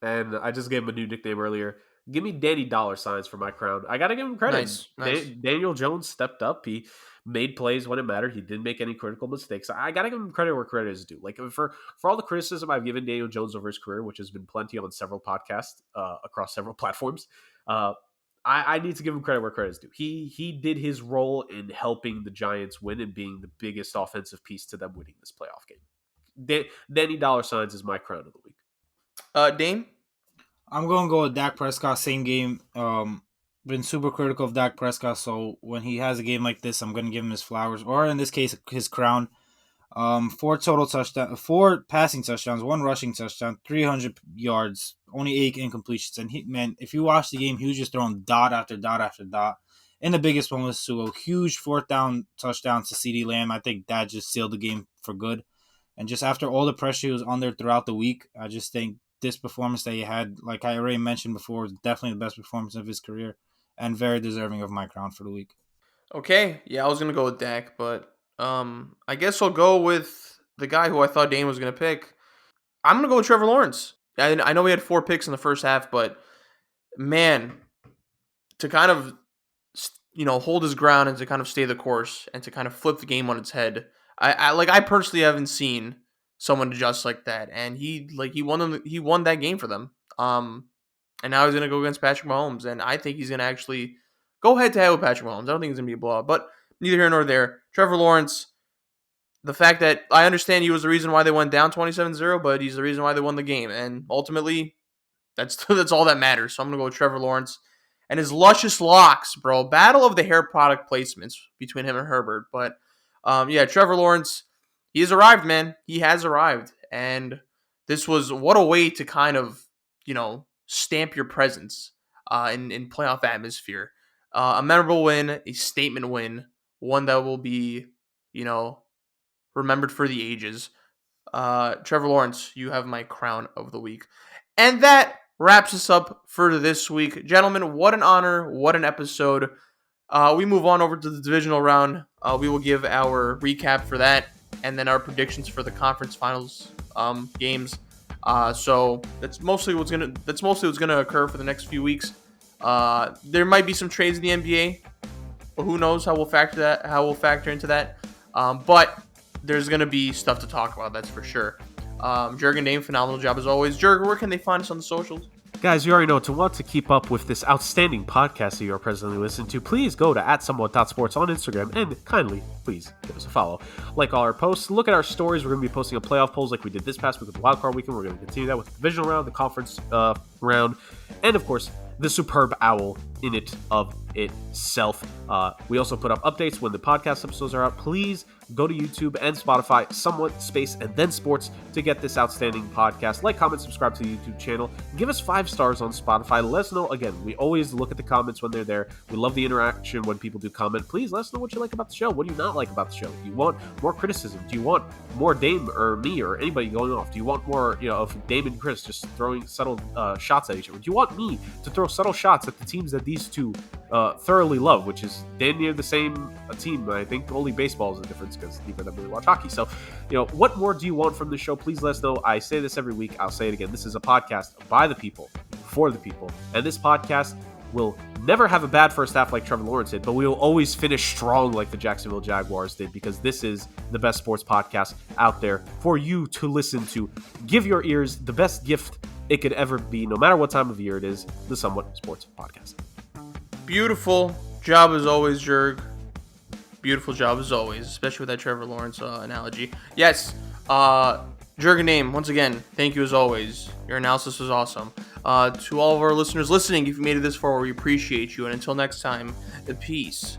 and I just gave him a new nickname earlier. Give me Danny Dollar Signs for my crown. I gotta give him credit. nice. Daniel Jones stepped up. He made plays when it mattered. He didn't make any critical mistakes. I gotta give him credit where credit is due. Like for all the criticism I've given Daniel Jones over his career, which has been plenty on several podcasts across several platforms, I need to give him credit where credit is due. He did his role in helping the Giants win and being the biggest offensive piece to them winning this playoff game. Danny Dollar Signs is my crown of the week. Dame. I'm going to go with Dak Prescott, same game. Been super critical of Dak Prescott, so when he has a game like this, I'm going to give him his flowers, or in this case, his crown. 4 passing touchdowns, 1 rushing touchdown, 300 yards, only 8 incompletions. And if you watch the game, he was just throwing dot after dot after dot. And the biggest one was to a huge 4th down touchdown to CeeDee Lamb. I think that just sealed the game for good. And just after all the pressure he was under throughout the week, I just think this performance that he had, like I already mentioned before, was definitely the best performance of his career and very deserving of my crown for the week. Okay, yeah, I was gonna go with Dak, but I guess I'll go with the guy who I thought Dame was gonna pick. I'm gonna go with Trevor Lawrence. I know we had 4 picks in the first half, but man, to kind of hold his ground and to kind of stay the course and to kind of flip the game on its head. I personally haven't seen someone adjust like that, and he won that game for them. And now he's gonna go against Patrick Mahomes, and I think he's gonna actually go head to head with Patrick Mahomes. I don't think it's gonna be a blowout, but neither here nor there. Trevor Lawrence, the fact that I understand he was the reason why they went down 27-0, but he's the reason why they won the game, and ultimately that's all that matters. So I'm gonna go with Trevor Lawrence. And his luscious locks, bro. Battle of the hair product placements between him and Herbert. But, yeah, Trevor Lawrence, he has arrived, man. He has arrived. And this was, what a way to kind of, stamp your presence in playoff atmosphere. A memorable win, a statement win, one that will be, remembered for the ages. Trevor Lawrence, you have my crown of the week. And that wraps us up for this week. Gentlemen, what an honor, what an episode. We move on over to the divisional round. We will give our recap for that and then our predictions for the conference finals games. So that's mostly what's gonna occur for the next few weeks. There might be some trades in the NBA Who knows how we'll factor into that. But there's gonna be stuff to talk about. That's for sure. Jurgen Dame, phenomenal job as always. Jurgen, where can they find us on the socials? Guys, you already know, to want to keep up with this outstanding podcast that you are presently listening to, please go to @somewhat.sports on Instagram and kindly, please, give us a follow. Like all our posts, look at our stories. We're going to be posting a playoff polls like we did this past week with the wildcard weekend. We're going to continue that with the divisional round, the conference round, and of course, the superb owl in it of itself. We also put up updates when the podcast episodes are out. Please go to YouTube and Spotify, somewhat space and then sports, to get this outstanding podcast. Like, comment, subscribe to the YouTube channel. Give us 5 stars on Spotify. Let us know. Again, we always look at the comments when they're there. We love the interaction when people do comment. Please let us know what you like about the show. What do you not like about the show? Do you want more criticism? Do you want more Dame or me or anybody going off? Do you want more, of Dame and Chris just throwing subtle shots at each other? Do you want me to throw subtle shots at the teams that these two thoroughly love, which is damn near the same team? I think only baseball is the difference because neither of them really watch hockey. So, what more do you want from the show? Please let us know. I say this every week. I'll say it again. This is a podcast by the people, for the people. And this podcast will never have a bad first half like Trevor Lawrence did, but we will always finish strong like the Jacksonville Jaguars did, because this is the best sports podcast out there for you to listen to. Give your ears the best gift it could ever be, no matter what time of year it is, the Somewhat Sports Podcast. Beautiful job as always, Jurg. Beautiful job as always, especially with that Trevor Lawrence analogy. Yes, Jurgen Dame, once again, thank you as always. Your analysis was awesome. To all of our listeners listening, if you made it this far, we appreciate you. And until next time, peace.